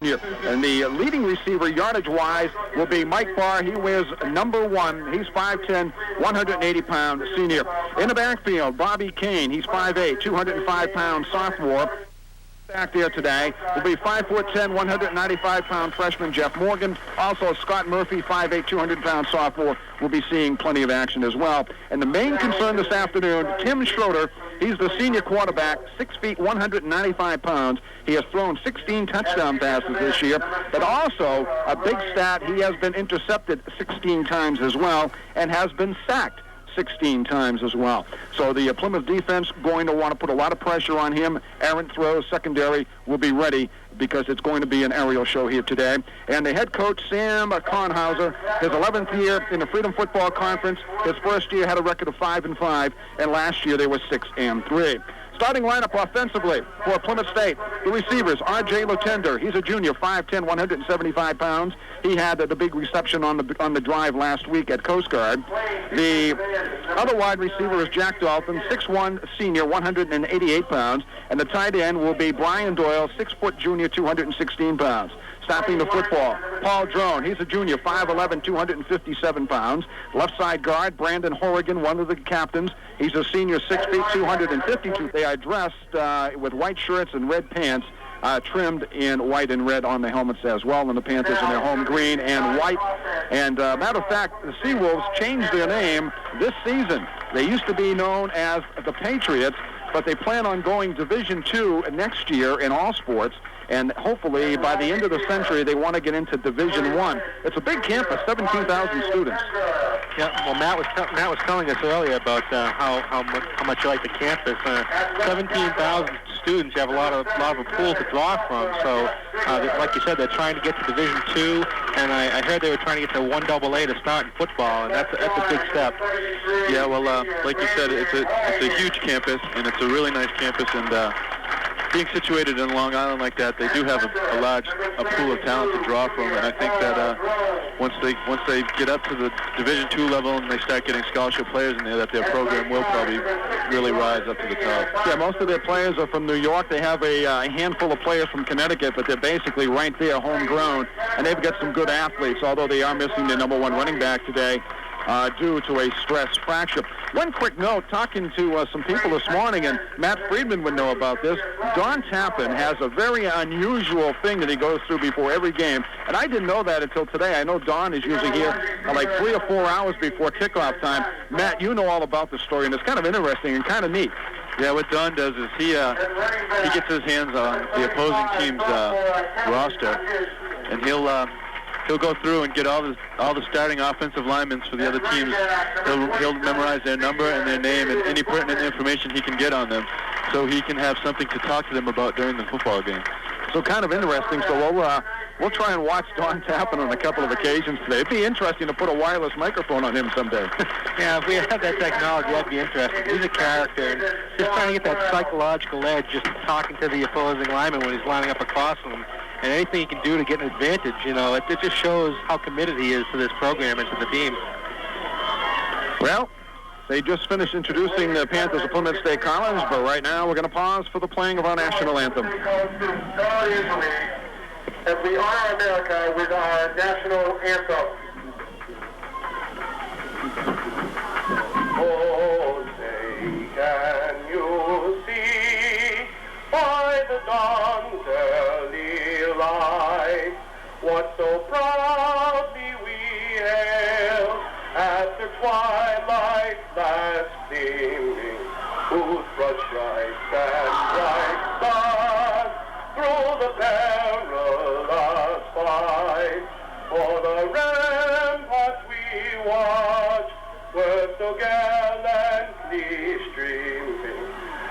And the leading receiver, yardage-wise, will be Mike Barr. He wears number 1. He's 5'10", 180-pound senior. In the backfield, Bobby Kane. He's 5'8", 205-pound sophomore. Back there today will be 5'10", 195-pound freshman Jeff Morgan. Also, Scott Murphy, 5'8", 200-pound sophomore, will be seeing plenty of action as well. And the main concern this afternoon, Tim Schroeder. He's the senior quarterback, 6 feet, 195 pounds. He has thrown 16 touchdown passes this year. But also, a big stat, he has been intercepted 16 times as well and has been sacked 16 times as well. So the Plymouth defense going to want to put a lot of pressure on him. Errant throws, secondary will be ready because it's going to be an aerial show here today. And the head coach, Sam Kornhauser, his 11th year in the Freedom Football Conference. His first year had a record of 5-5, and last year they were 6-3. Starting lineup offensively for Plymouth State. The receivers, R.J. Lutender. He's a junior, 5'10", 175 pounds. He had the big reception on the drive last week at Coast Guard. The other wide receiver is Jack Dalton, 6'1", senior, 188 pounds. And the tight end will be Brian Doyle, 6-foot junior, 216 pounds. Snapping the football, Paul Drone. He's a junior, 5'11", 257 pounds. Left side guard, Brandon Horrigan, one of the captains. He's a senior, 6 feet, 252. They are dressed with white shirts and red pants, trimmed in white and red on the helmets as well. And the Panthers in their home green and white. And matter of fact, the Seawolves changed their name this season. They used to be known as the Patriots, but they plan on going Division II next year in all sports. And hopefully, by the end of the century, they want to get into Division I. It's a big campus, 17,000 students. Yeah, well, Matt was telling us earlier about how much you like the campus. 17,000 students. You have a lot of a pool to draw from. So, like you said, they're trying to get to Division II, and I heard they were trying to get to 1AA to start in football, and that's a big step. Yeah, well, like you said, it's a huge campus, and it's a really nice campus, and being situated in Long Island like that, they do have a large pool of talent to draw from, and I think that once they get up to the Division II level and they start getting scholarship players in there, that their program will probably really rise up to the top. Yeah, most of their players are from New York. They have a handful of players from Connecticut, but they're basically right there, homegrown, and they've got some good athletes, although they are missing their number 1 running back today due to a stress fracture. One quick note, talking to some people this morning, and Matt Friedman would know about this, Don Tappan has a very unusual thing that he goes through before every game, and I didn't know that until today. I know Don is usually here like 3 or 4 hours before kickoff time. Matt, you know all about the story, and it's kind of interesting and kind of neat. Yeah, what Don does is he gets his hands on the opposing team's roster, and he'll go through and get all the starting offensive linemen for the other teams. He'll memorize their number and their name and any pertinent information he can get on them, so he can have something to talk to them about during the football game. So kind of interesting. So we'll try and watch Don Tappan on a couple of occasions today. It'd be interesting to put a wireless microphone on him someday. Yeah, if we had that technology, that'd be interesting. He's a character, and just trying to get that psychological edge, just talking to the opposing lineman when he's lining up across him. And anything he can do to get an advantage, it just shows how committed he is to this program and to the team. Well, they just finished introducing the Panthers of Plymouth State College, but right now we're going to pause for the playing of our national anthem. As we honor America with our national anthem. Oh, say, can you see by the dawn's early light what so proudly we hailed at the twilight's last gleaming, whose broad stripes and bright stars through the perilous fight for the ramparts we watched were so gallantly streaming,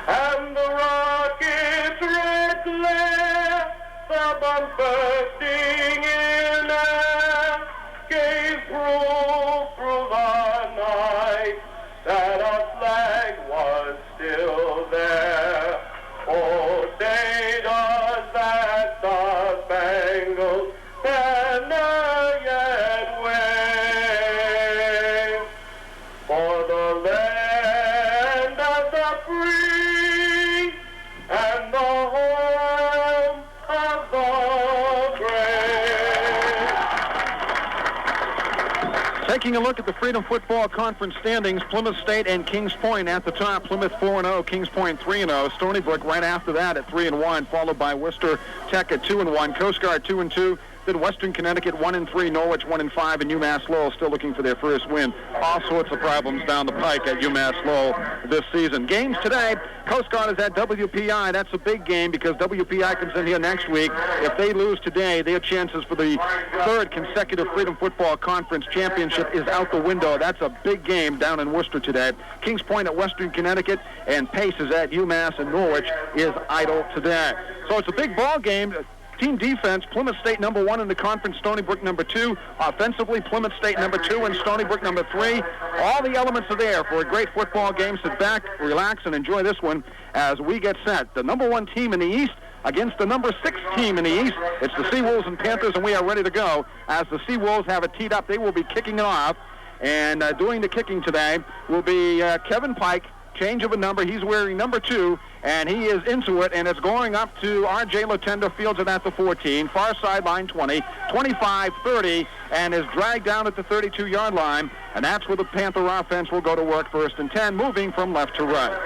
and the rocket's red glare, the bomb bursting in air, gave proof through the night that our flag was still there. Oh, say does that star-spangled banner yet wave for the land of the free and the home of the brave. Taking a look at the Freedom Football Conference standings, Plymouth State and Kings Point at the top. Plymouth 4-0, Kings Point 3-0. Stony Brook right after that at 3-1, followed by Worcester Tech at 2-1. Coast Guard 2-2. Then Western Connecticut 1-3, Norwich 1-5, and UMass Lowell still looking for their first win. All sorts of problems down the pike at UMass Lowell this season. Games today, Coast Guard is at WPI. That's a big game because WPI comes in here next week. If they lose today, their chances for the third consecutive Freedom Football Conference championship is out the window. That's a big game down in Worcester today. Kings Point at Western Connecticut, and Pace is at UMass, and Norwich is idle today. So it's a big ball game. Team defense, Plymouth State number 1 in the conference, Stony Brook number 2. Offensively, Plymouth State number 2 and Stony Brook number 3. All the elements are there for a great football game. Sit back, relax, and enjoy this one as we get set. The number 1 team in the East against the number 6 team in the East. It's the Seawolves and Panthers, and we are ready to go. As the Seawolves have it teed up, they will be kicking it off. And doing the kicking today will be Kevin Pike. Change of a number. He's wearing number 2, and he is into it, and it's going up to R.J. Latenda, fields it at the 14, far sideline 20, 25, 30, and is dragged down at the 32-yard line, and that's where the Panther offense will go to work, 1st and 10, moving from left to right.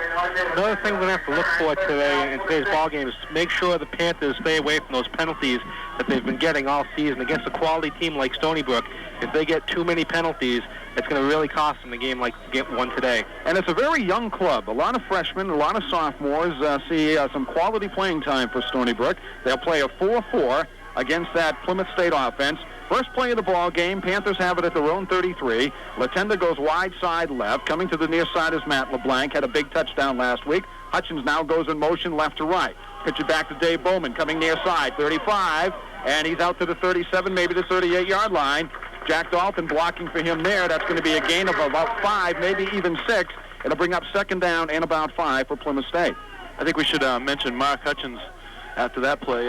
Another thing we're going to have to look for today in today's ball game is make sure the Panthers stay away from those penalties that they've been getting all season against a quality team like Stony Brook. If they get too many penalties, it's going to really cost them a game like get one today. And it's a very young club. A lot of freshmen, a lot of sophomores see some quality playing time for Stony Brook. They'll play a 4-4 against that Plymouth State offense. First play of the ball game, Panthers have it at their own 33. Latenda goes wide side left. Coming to the near side is Matt LeBlanc. Had a big touchdown last week. Hutchins now goes in motion left to right. Pitch it back to Dave Bowman, coming near side, 35. And he's out to the 37, maybe the 38-yard line. Jack Dalton blocking for him there. That's going to be a gain of about 5, maybe even 6. It'll bring up 2nd down and about 5 for Plymouth State. I think we should mention Mark Hutchins after that play.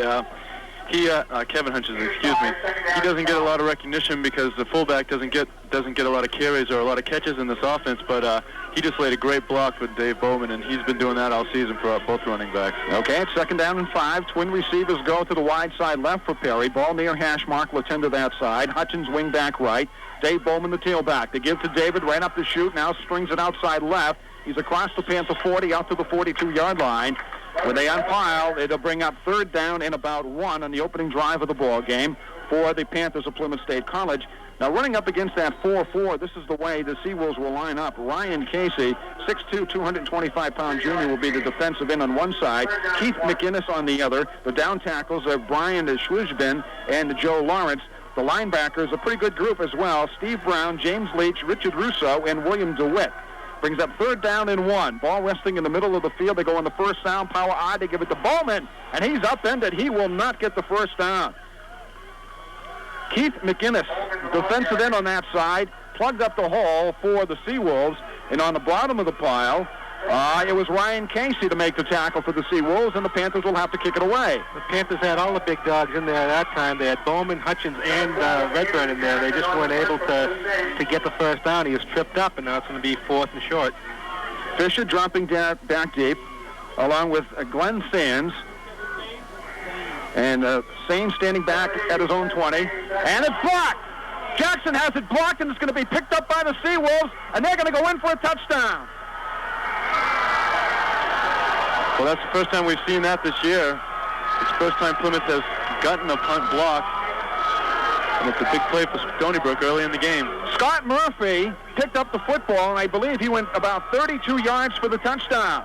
Kevin Hutchins, excuse me. He doesn't get a lot of recognition because the fullback doesn't get a lot of carries or a lot of catches in this offense, but he just laid a great block with Dave Bowman, and he's been doing that all season for both running backs. Okay, it's 2nd down and 5. Twin receivers go to the wide side left for Perry. Ball near hash mark, Latenda that side. Hutchins wing back right. Dave Bowman the tailback. They give to David right up the chute. Now springs it outside left. He's across the Panther 40 out to the 42-yard line. When they unpile, it'll bring up 3rd down and about 1 on the opening drive of the ball game for the Panthers of Plymouth State College. Now, running up against that 4-4, this is the way the Seawolves will line up. Ryan Casey, 6'2", 225-pound junior, will be the defensive end on one side. Keith McInnes on the other. The down tackles are Brian Schwijben and Joe Lawrence. The linebackers, a pretty good group as well. Steve Brown, James Leach, Richard Russo, and William DeWitt. Brings up 3rd down and 1. Ball resting in the middle of the field. They go on the first down. Power I. They give it to Bowman, and he's upended. He will not get the first down. Keith McInnes, defensive end on that side, plugged up the hole for the Seawolves. And on the bottom of the pile, it was Ryan Casey to make the tackle for the Seawolves, and the Panthers will have to kick it away. The Panthers had all the big dogs in there at that time. They had Bowman, Hutchins, and Redburn in there. They just weren't able to get the first down. He was tripped up, and now it's going to be 4th and short. Fisher dropping down back deep, along with Glenn Sands. And Sands standing back at his own 20. And it's blocked! Jackson has it blocked, and it's going to be picked up by the Seawolves, and they're going to go in for a touchdown. Well, that's the first time we've seen that this year. It's the first time Plymouth has gotten a punt block. And it's a big play for Stony Brook early in the game. Scott Murphy picked up the football, and I believe he went about 32 yards for the touchdown.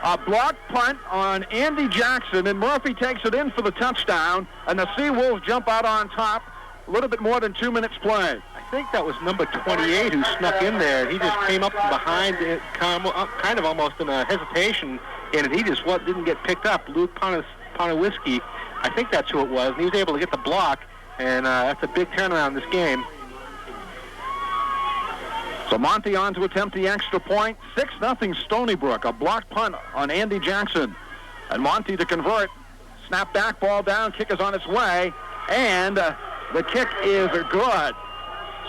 A blocked punt on Andy Jackson, and Murphy takes it in for the touchdown, and the Seawolves jump out on top. A little bit more than 2 minutes play. I think that was number 28 who snuck in there. He just came up from behind, kind of almost in a hesitation, and he just didn't get picked up. Luke Ponowiski, I think that's who it was, and he was able to get the block, and that's a big turnaround in this game. So Monty on to attempt the extra point. 6-0 Stony Brook. A blocked punt on Andy Jackson. And Monty to convert. Snap back, ball down, kick is on its way, and the kick is good.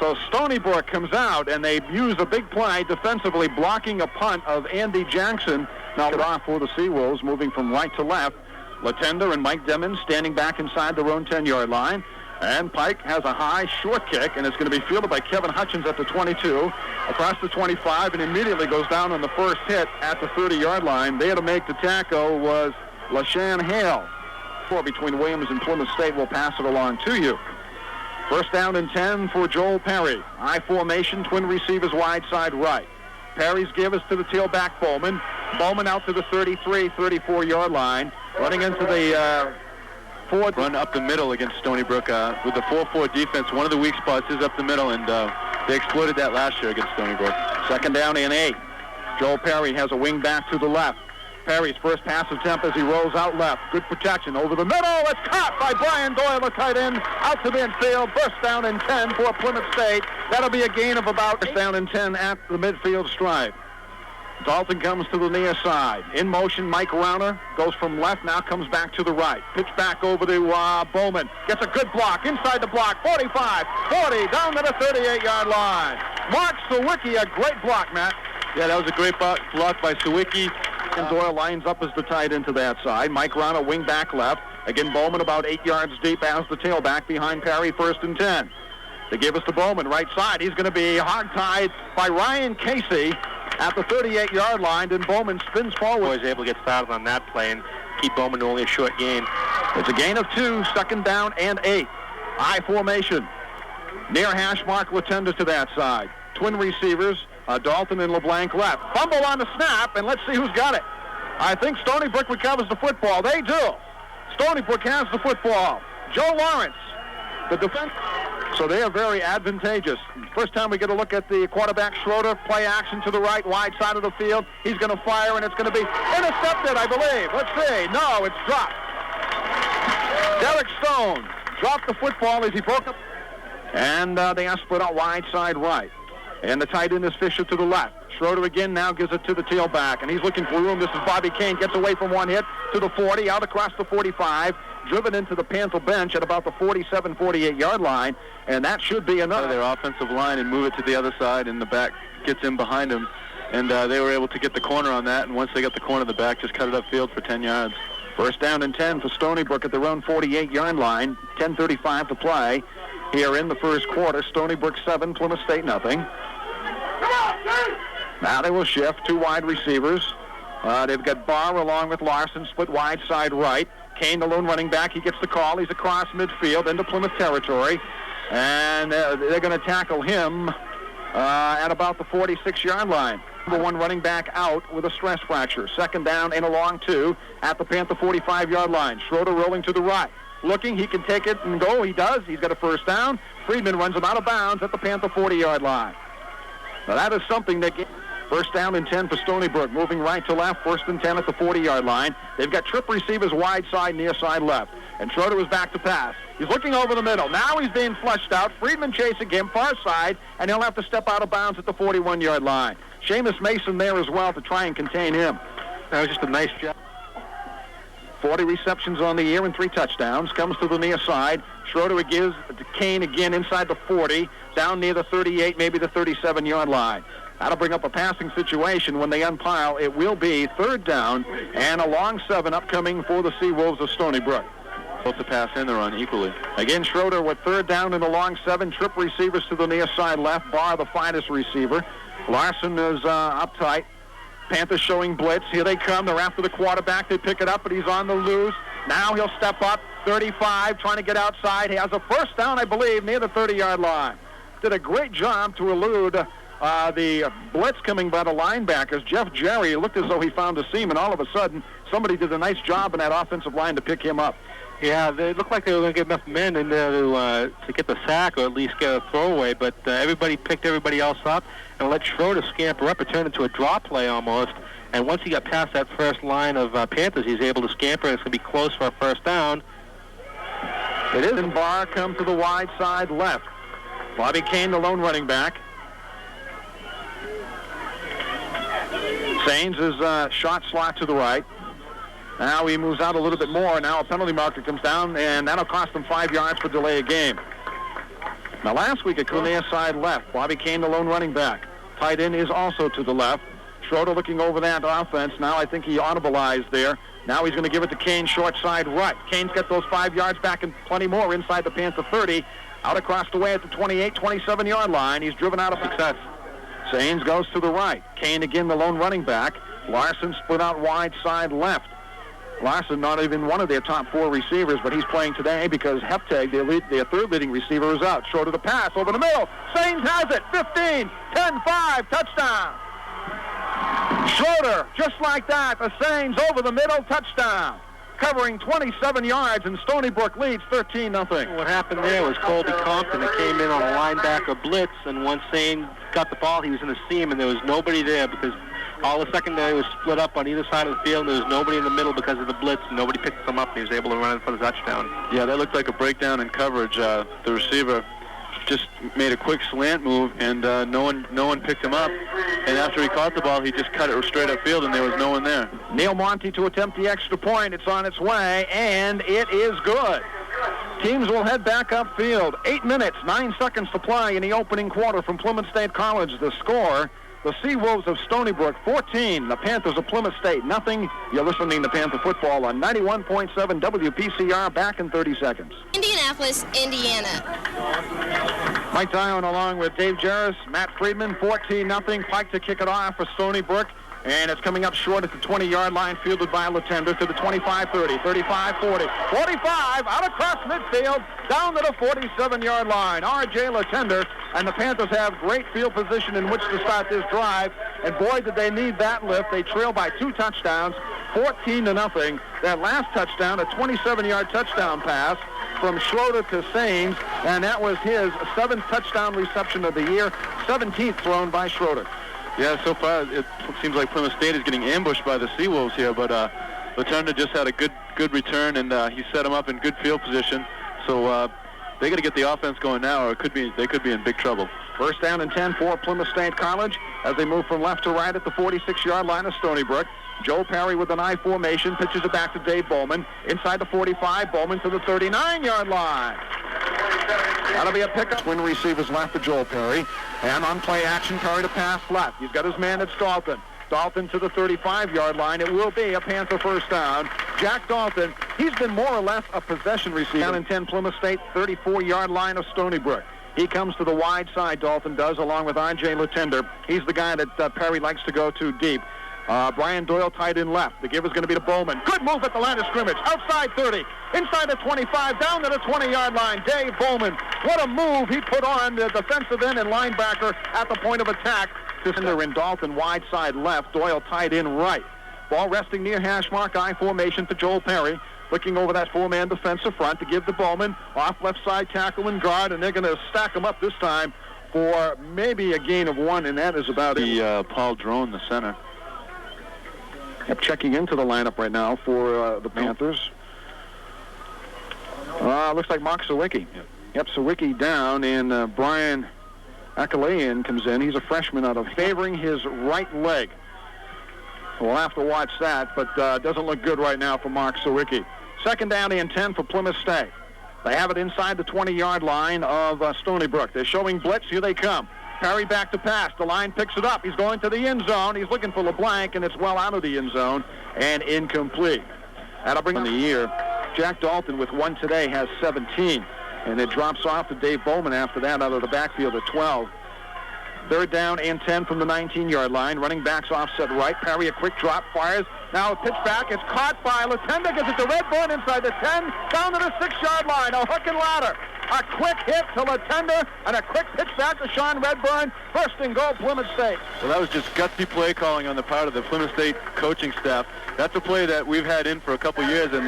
So Stony Brook comes out, and they use a big play defensively, blocking a punt of Andy Jackson. Now it off for the Seawolves, moving from right to left. Latenda and Mike Demmons standing back inside their own 10-yard line. And Pike has a high short kick, and it's going to be fielded by Kevin Hutchins at the 22, across the 25, and immediately goes down on the first hit at the 30-yard line. There to make the tackle was LaShawn Hale. Between Williams and Plymouth State. Will pass it along to you. First down and 10 for Joel Perry. I formation, twin receivers wide side right. Perry's give us to the tailback Bowman. Bowman out to the 33, 34-yard line. Running into the forward. Run up the middle against Stony Brook. With the 4-4 defense, one of the weak spots is up the middle, and they exploited that last year against Stony Brook. Second down and 8. Joel Perry has a wing back to the left. Perry's first pass attempt as he rolls out left. Good protection over the middle. It's caught by Brian Doyle, the tight end, out to midfield. First down and 10 for Plymouth State. That'll be a gain of about first down and 10 at the midfield stripe. Dalton comes to the near side. In motion, Mike Rauner goes from left, now comes back to the right. Pitch back over to Bowman. Gets a good block. Inside the block, 45, 40, down to the 38-yard line. Mark Sawicki, a great block, Matt. Yeah, that was a great block by Sawicki. And Doyle lines up as the tight end to that side. Mike Rauner, wing back left. Again, Bowman about 8 yards deep as the tailback behind Perry, first and 10. They give us to Bowman, right side. He's going to be hog-tied by Ryan Casey at the 38-yard line. Then Bowman spins forward. Was able to get started on that play and keep Bowman to only a short gain. It's a gain of 2, second down and 8. I formation. Near hash mark, Latenda to that side. Twin receivers. Dalton and LeBlanc left. Fumble on the snap, and let's see who's got it. I think Stony Brook recovers the football. They do. Stony Brook has the football. Joe Lawrence, the defense. So they are very advantageous. First time we get a look at the quarterback, Schroeder, play action to the right, wide side of the field. He's going to fire, and it's going to be intercepted, I believe. Let's see. No, it's dropped. Derek Stone dropped the football as he broke up. And they are split out wide side right. And the tight end is Fisher to the left. Schroeder again now gives it to the tailback, and he's looking for room. This is Bobby Kane. Gets away from one hit to the 40, out across the 45, driven into the Panther bench at about the 47, 48-yard line, and that should be enough. Their offensive line and move it to the other side, and the back gets in behind him. And they were able to get the corner on that, and once they got the corner, the back just cut it upfield for 10 yards. First down and 10 for Stony Brook at their own 48-yard line. 10:35 to play here in the first quarter. Stony Brook 7, Plymouth State nothing. Now they will shift. 2 wide receivers. They've got Barr along with Larson, split wide side right. Kane, the lone running back, he gets the call. He's across midfield into Plymouth territory. And they're going to tackle him at about the 46-yard line. Number 1 running back out with a stress fracture. Second down and a long 2 at the Panther 45-yard line. Schroeder rolling to the right. Looking, he can take it and go. He does. He's got a first down. Friedman runs him out of bounds at the Panther 40-yard line. Now that is something that first down and 10 for Stony Brook. Moving right to left, first and 10 at the 40-yard line. They've got trip receivers wide side, near side left. And Schroeder is back to pass. He's looking over the middle. Now he's being flushed out. Friedman chasing him far side, and he'll have to step out of bounds at the 41-yard line. Seamus Mason there as well to try and contain him. That was just a nice job. 40 receptions on the year and 3 touchdowns. Comes to the near side. Schroeder gives to Kane again inside the 40, down near the 38, maybe the 37-yard line. That'll bring up a passing situation when they unpile. It will be third down and a long 7 upcoming for the Seawolves of Stony Brook. Both the pass and the run equally. Again, Schroeder with third down and a long 7. Trip receivers to the near side left. Barr, the finest receiver. Larson is uptight. Panthers showing blitz. Here they come. They're after the quarterback. They pick it up, but he's on the loose. Now he'll step up. 35, trying to get outside. He has a first down, I believe, near the 30-yard line. Did a great job to elude the blitz coming by the linebackers. Jeff Jerry looked as though he found a seam, and all of a sudden, somebody did a nice job in that offensive line to pick him up. Yeah, they looked like they were going to get enough men in there to get the sack or at least get a throwaway, but everybody picked everybody else up and let Schroeder scamper up. It turned into a draw play almost, and once he got past that first line of Panthers, he's able to scamper, and it's going to be close for a first down. It is, and Barr come to the wide side left. Bobby Kane, the lone running back. Sains is shot slot to the right. Now he moves out a little bit more. Now a penalty marker comes down, and that'll cost them 5 yards for delay of game. Now last week, a near side left. Bobby Kane, the lone running back. Tight end is also to the left. Schroeder looking over that offense. Now I think he audibleized there. Now he's going to give it to Kane, short side right. Kane's got those 5 yards back and plenty more inside the Panther 30. Out across the way at the 28, 27-yard line. He's driven out of success. Sains goes to the right. Kane again, the lone running back. Larson split out wide side left. Larson not even one of their top 4 receivers, but he's playing today because Heptag, their third leading receiver, is out. Short of the pass, over the middle. Sains has it. 15, 10, 5, touchdown. Schroeder, just like that, the Sains over the middle, touchdown. Covering 27 yards, and Stony Brook leads 13-0. What happened there was Colby Compton that came in on a linebacker blitz, and once Sain got the ball, he was in a seam, and there was nobody there because all the secondary was split up on either side of the field, and there was nobody in the middle because of the blitz, and nobody picked them up, and he was able to run in for the touchdown. Yeah, that looked like a breakdown in coverage. The receiver just made a quick slant move, and no one picked him up. And after he caught the ball, he just cut it straight upfield, and there was no one there. Neil Monty to attempt the extra point. It's on its way, and it is good. Teams will head back upfield. 8 minutes, 9 seconds to play in the opening quarter from Plymouth State College. The score, the Seawolves of Stony Brook 14, the Panthers of Plymouth State nothing. You're listening to Panther Football on 91.7 WPCR. Back in 30 seconds. Indianapolis, Indiana. Mike Dion along with Dave Jarris, Matt Friedman, 14-0. Pike to kick it off for Stony Brook. And it's coming up short at the 20-yard line, fielded by Latender to the 25-30, 35-40, 45, out across midfield, down to the 47-yard line. R.J. Latender, and the Panthers have great field position in which to start this drive. And boy, did they need that lift. They trail by 2 touchdowns, 14-0. That last touchdown, a 27-yard touchdown pass from Schroeder to Sains, and that was his 7th touchdown reception of the year, 17th thrown by Schroeder. Yeah, so far it seems like Plymouth State is getting ambushed by the Seawolves here, but Latender just had a good return, and he set them up in good field position. So they got to get the offense going now, or they could be in big trouble. First down and 10 for Plymouth State College as they move from left to right at the 46-yard line of Stony Brook. Joe Perry with an I formation, pitches it back to Dave Bowman. Inside the 45, Bowman to the 39-yard line. That'll be a pickup. Twin receivers left for Joel Perry. And on play action, Perry to pass left. He's got his man, it's Dalton. Dalton to the 35-yard line. It will be a Panther first down. Jack Dalton, he's been more or less a possession receiver. Down and 10 Plymouth State, 34-yard line of Stony Brook. He comes to the wide side, Dalton does, along with R.J. Latender. He's the guy that Perry likes to go to deep. Brian Doyle tied in left. The give is going to be to Bowman. Good move at the line of scrimmage. Outside 30. Inside the 25. Down to the 20-yard line. Dave Bowman. What a move he put on the defensive end and linebacker at the point of attack. Cinder and Dalton wide side left. Doyle tied in right. Ball resting near hash mark. I formation to Joel Perry. Looking over that 4-man defensive front to give to Bowman. Off left side tackle and guard. And they're going to stack him up this time for maybe a gain of 1. And that is about it. Paul Drone, the center. Yep, checking into the lineup right now for the Panthers. Looks like Mark Sawicki. Yep, Sawicki down, and Brian Akalayan comes in. He's a freshman out of favoring his right leg. We'll have to watch that, but doesn't look good right now for Mark Sawicki. Second down and 10 for Plymouth State. They have it inside the 20-yard line of Stony Brook. They're showing blitz. Here they come. Perry back to pass. The line picks it up. He's going to the end zone. He's looking for LeBlanc, and it's well out of the end zone and incomplete. That'll bring in the year. Jack Dalton with 1 today has 17, and it drops off to Dave Bowman after that out of the backfield at 12. Third down and 10 from the 19-yard line. Running backs offset right. Perry a quick drop, fires. Now a pitch back. It's caught by Latender. Gets it to Redburn inside the 10, down to the 6-yard line. A hook and ladder. A quick hit to Latender and a quick pitch back to Sean Redburn. First and goal, Plymouth State. Well, that was just gutsy play calling on the part of the Plymouth State coaching staff. That's a play that we've had in for a couple years, and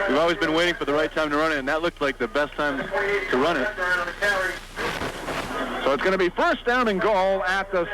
we've always been waiting for the right time to run it, and that looked like the best time to run it. So it's going to be first down and goal at the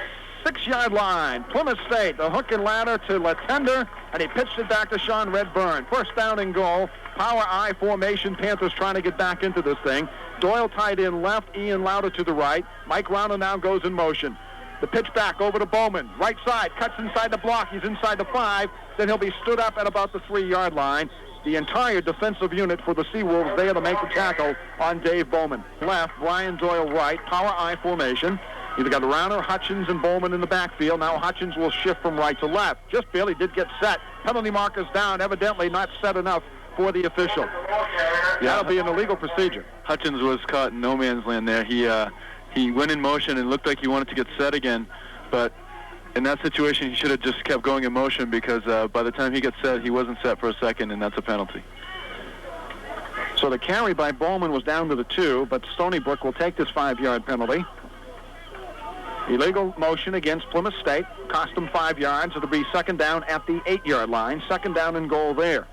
6-yard line. Plymouth State, the hook and ladder to Latender, and he pitched it back to Sean Redburn. First down and goal. Power I formation. Panthers trying to get back into this thing. Doyle tied in left. Ian Lauder to the right. Mike Rounder now goes in motion. The pitch back over to Bowman. Right side. Cuts inside the block. He's inside the 5. Then he'll be stood up at about the 3-yard line. The entire defensive unit for the Seawolves there to make the tackle on Dave Bowman. Left, Brian Doyle right. Power I formation. You've got Rauner, Hutchins, and Bowman in the backfield. Now Hutchins will shift from right to left. Just barely did get set. Penalty markers down, evidently not set enough for the official. That'll be an illegal procedure. Hutchins was caught in no man's land there. He went in motion and looked like he wanted to get set again, but in that situation he should have just kept going in motion, because by the time he gets set, he wasn't set for a second, and that's a penalty. So the carry by Bowman was down to the 2, but Stony Brook will take this 5-yard penalty. Illegal motion against Plymouth State. Cost them 5 yards. It'll be second down at the 8-yard line. Second down and goal there.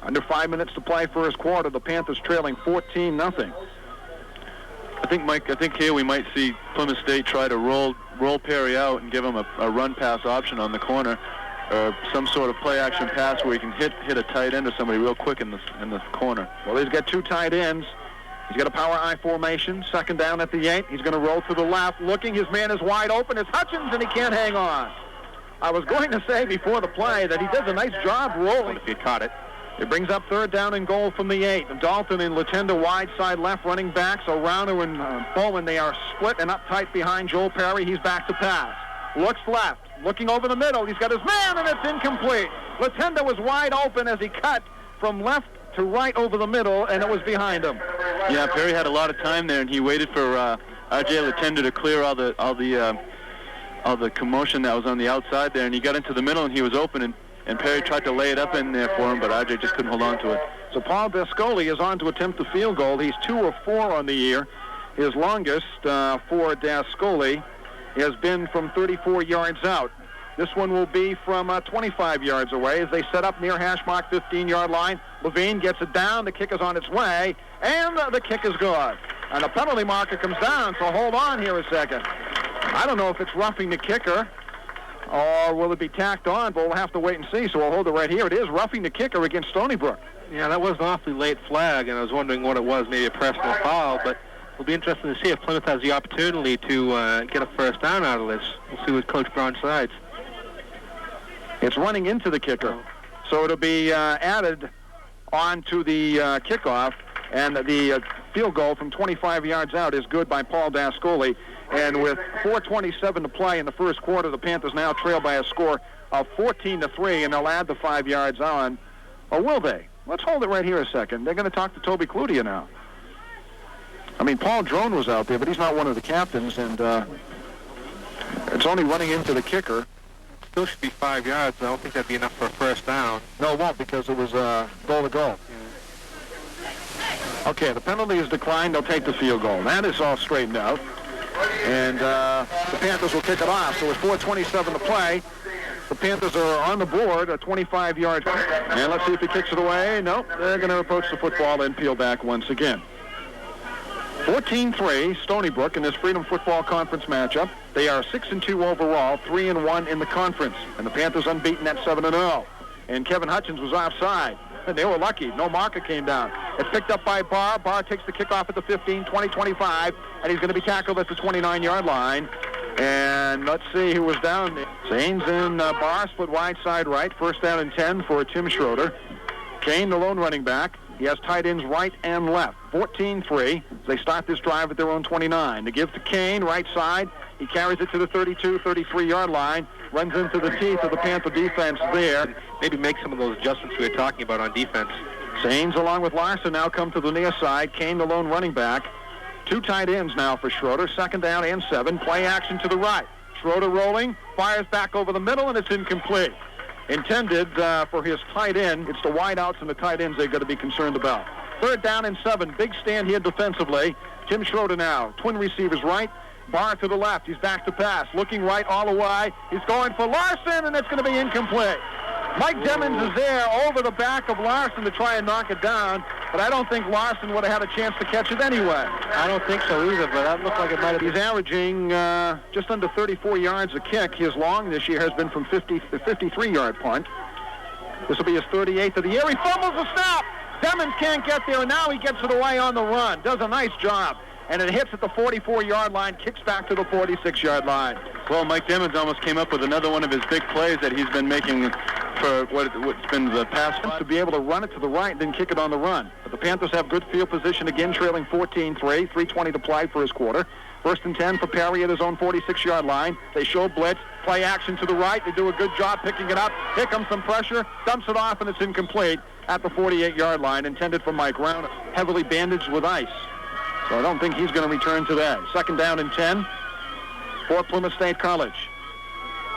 Under 5 minutes to play first quarter. The Panthers trailing 14-0. I think, Mike, here we might see Plymouth State try to roll Perry out and give him a run-pass option on the corner, or some sort of play-action pass where he can hit a tight end or somebody real quick in the corner. Well, he's got 2 tight ends. He's got a power I formation. Second down at the 8. He's going to roll to the left. Looking, his man is wide open. It's Hutchins, and he can't hang on. I was going to say before the play that he does a nice job rolling. If he caught it. It brings up third down and goal from the 8. Dalton and Latenda wide side left running backs. So Rauner and Bowman, they are split and up tight behind Joel Perry. He's back to pass. Looks left. Looking over the middle. He's got his man, and it's incomplete. Latenda was wide open as he cut from left to right over the middle, and it was behind him. Yeah, Perry had a lot of time there, and he waited for R.J. Latenda to clear all the commotion that was on the outside there, and he got into the middle, and he was open, and Perry tried to lay it up in there for him, but R.J. just couldn't hold on to it. So Paul Dascoli is on to attempt the field goal. He's 2 of 4 on the year. His longest for Dascoli has been from 34 yards out. This one will be from 25 yards away as they set up near hash mark 15-yard line. Levine gets it down. The kick is on its way, and the kick is good. And the penalty marker comes down, so hold on here a second. I don't know if it's roughing the kicker or will it be tacked on, but we'll have to wait and see, so we'll hold it right here. It is roughing the kicker against Stony Brook. Yeah, that was an awfully late flag, and I was wondering what it was, maybe a personal foul, but it'll be interesting to see if Plymouth has the opportunity to get a first down out of this. We'll see what Coach Brown decides. It's running into the kicker, so it'll be added on to the kickoff, and the field goal from 25 yards out is good by Paul Dascoli. And with 4:27 to play in the first quarter, the Panthers now trail by a score of 14-3, and they'll add the 5 yards on. Or will they? Let's hold it right here a second. They're going to talk to Toby Cloutier now. I mean, Paul Drone was out there, but he's not one of the captains, and it's only running into the kicker. Still should be 5 yards. I don't think that'd be enough for a first down. No, it won't, because it was goal to goal. Yeah. Okay, the penalty is declined. They'll take the field goal. That is all straightened out. And the Panthers will kick it off. So with 4:27 to play, the Panthers are on the board, a 25-yard. And let's see if he kicks it away. Nope, they're going to approach the football and peel back once again. 14-3, Stony Brook in this Freedom Football Conference matchup. They are 6-2 overall, 3-1 in the conference. And the Panthers unbeaten at 7-0. And Kevin Hutchins was offside. And they were lucky. No marker came down. It's picked up by Barr. Barr takes the kickoff at the 15, 20, 25. And he's going to be tackled at the 29-yard line. And let's see who was down there. Zanes and Barr split wide side right. First down and 10 for Tim Schroeder. Kane, the lone running back. He has tight ends right and left. 14-3. They start this drive at their own 29. They give to Kane, right side. He carries it to the 32, 33-yard line. Runs into the teeth of the Panther defense there. Maybe make some of those adjustments we were talking about on defense. Zanes along with Larson now come to the near side. Kane, the lone running back. 2 tight ends now for Schroeder. Second down and 7. Play action to the right. Schroeder rolling. Fires back over the middle, and it's incomplete. Intended for his tight end. It's the wideouts and the tight ends they're going to be concerned about. Third down and 7. Big stand here defensively. Tim Schroeder now. Twin receivers right. Barr to the left. He's back to pass. Looking right all the way. He's going for Larson, and it's going to be incomplete. Mike Demmons is there over the back of Larson to try and knock it down, but I don't think Larson would have had a chance to catch it anyway. I don't think so either, but that looked like it might have been. He's averaging just under 34 yards a kick. His long this year has been from 50 to 53-yard punt. This will be his 38th of the year. He fumbles the snap. Demmons can't get there, and now he gets it away on the run. Does a nice job. And it hits at the 44-yard line, kicks back to the 46-yard line. Well, Mike Demmons almost came up with another one of his big plays that he's been making for what's been the past 5. To be able to run it to the right, then kick it on the run. But the Panthers have good field position again, trailing 14-3, 3:20 to play first quarter. First and 10 for Perry at his own 46-yard line. They show blitz, play action to the right. They do a good job picking it up. Here comes some pressure, dumps it off, and it's incomplete at the 48-yard line, intended for Mike Brown, heavily bandaged with ice. So I don't think he's going to return today. Second down and 10 for Plymouth State College.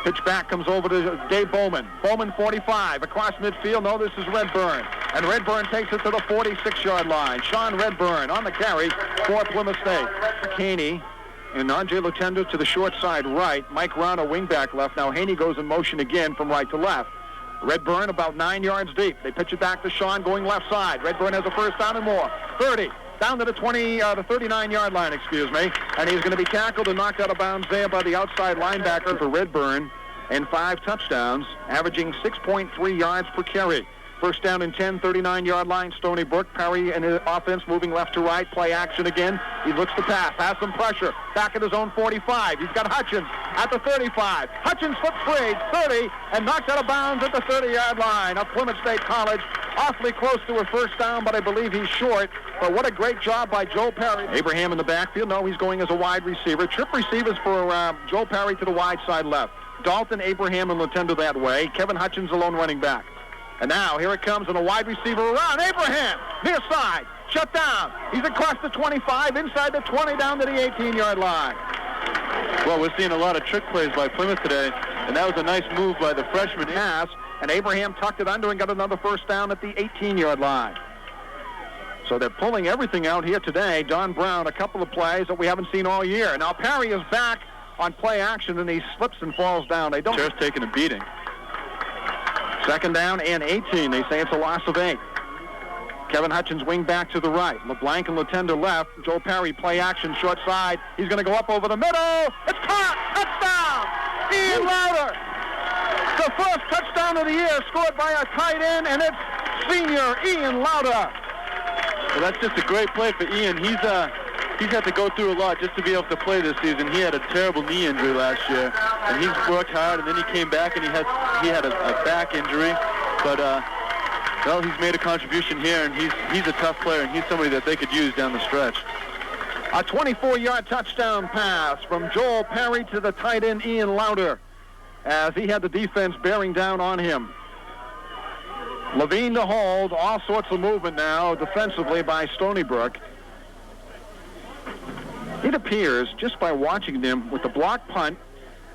Pitch back comes over to Dave Bowman. Bowman 45 across midfield. No, this is Redburn. And Redburn takes it to the 46-yard line. Sean Redburn on the carry for Plymouth State. Haney and Andre Lutendo to the short side right. Mike Rana wingback left. Now Haney goes in motion again from right to left. Redburn about 9 yards deep. They pitch it back to Sean going left side. Redburn has a first down and more. 30. Down to the 39-yard line, and he's going to be tackled and knocked out of bounds there by the outside linebacker for Redburn, and 5 touchdowns, averaging 6.3 yards per carry. First down and 10, 39-yard line, Stony Brook. Perry and his offense moving left to right, play action again. He looks to pass, has some pressure, back at his own 45. He's got Hutchins at the 35. Hutchins slips free, 30, and knocks out of bounds at the 30-yard line of Plymouth State College. Awfully close to a first down, but I believe he's short. But what a great job by Joe Perry. Abraham in the backfield. No, he's going as a wide receiver. Trip receivers for Joe Perry to the wide side left. Dalton, Abraham, and Lutendo that way. Kevin Hutchins alone running back. And now, here it comes, and a wide receiver around. Abraham, near side, shut down. He's across the 25, inside the 20, down to the 18-yard line. Well, we're seeing a lot of trick plays by Plymouth today, and that was a nice move by the freshman. Pass, and Abraham tucked it under and got another first down at the 18-yard line. So they're pulling everything out here today. Don Brown, a couple of plays that we haven't seen all year. Now Perry is back on play action, and he slips and falls down. They don't. Just taking a beating. Second down and 18. They say it's a loss of 8. Kevin Hutchins wing back to the right. LeBlanc and Lutendo left. Joe Perry play action short side. He's going to go up over the middle. It's caught. Touchdown. Ian Lauder. The first touchdown of the year scored by a tight end, and it's senior Ian Lauder. Well, that's just a great play for Ian. He's had to go through a lot just to be able to play this season. He had a terrible knee injury last year, and he's worked hard, and then he came back and he had a back injury. But well, he's made a contribution here, and he's a tough player, and he's somebody that they could use down the stretch. A 24-yard touchdown pass from Joel Perry to the tight end Ian Lauder, as he had the defense bearing down on him. Levine to hold, all sorts of movement now defensively by Stony Brook. It appears, just by watching them with the block punt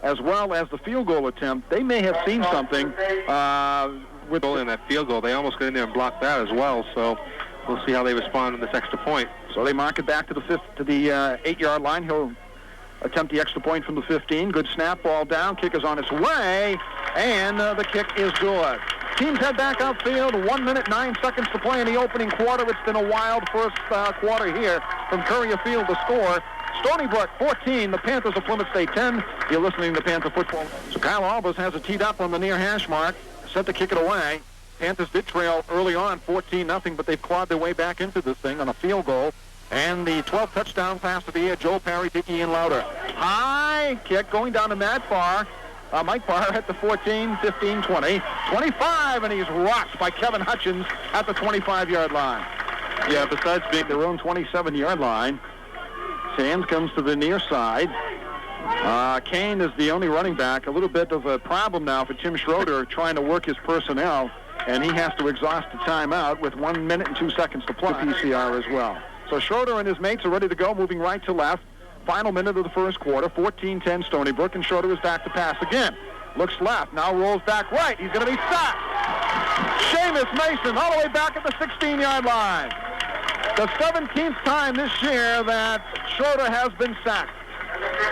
as well as the field goal attempt, they may have seen something with in that field goal. They almost got in there and blocked that as well, so we'll see how they respond on this extra point. So they mark it back to the 8-yard line. He'll attempt the extra point from the 15. Good snap, ball down, kick is on its way, and the kick is good. Teams head back outfield. 1 minute, 9 seconds to play in the opening quarter. It's been a wild first quarter here from Courier Field to score. Stony Brook 14, the Panthers of Plymouth State 10. You're listening to Panther Football. So Kyle Albers has it teed up on the near hash mark, set to kick it away. Panthers did trail early on 14-0, but they've clawed their way back into this thing on a field goal. And the 12th touchdown pass of the year, Joe Perry to Ian Lauder. High kick going down to Matt Farr. Mike Farr at the 14, 15, 20, 25, and he's rocked by Kevin Hutchins at the 25-yard line. Yeah, besides being their own 27-yard line, Sands comes to the near side. Kane is the only running back. A little bit of a problem now for Tim Schroeder trying to work his personnel, and he has to exhaust the timeout with 1 minute and 2 seconds to play. The PCR as well. So Schroeder and his mates are ready to go, moving right to left. Final minute of the first quarter, 14-10 Stony Brook, and Schroeder is back to pass again. Looks left, now rolls back right. He's going to be sacked. Seamus Mason all the way back at the 16-yard line. The 17th time this year that Schroeder has been sacked.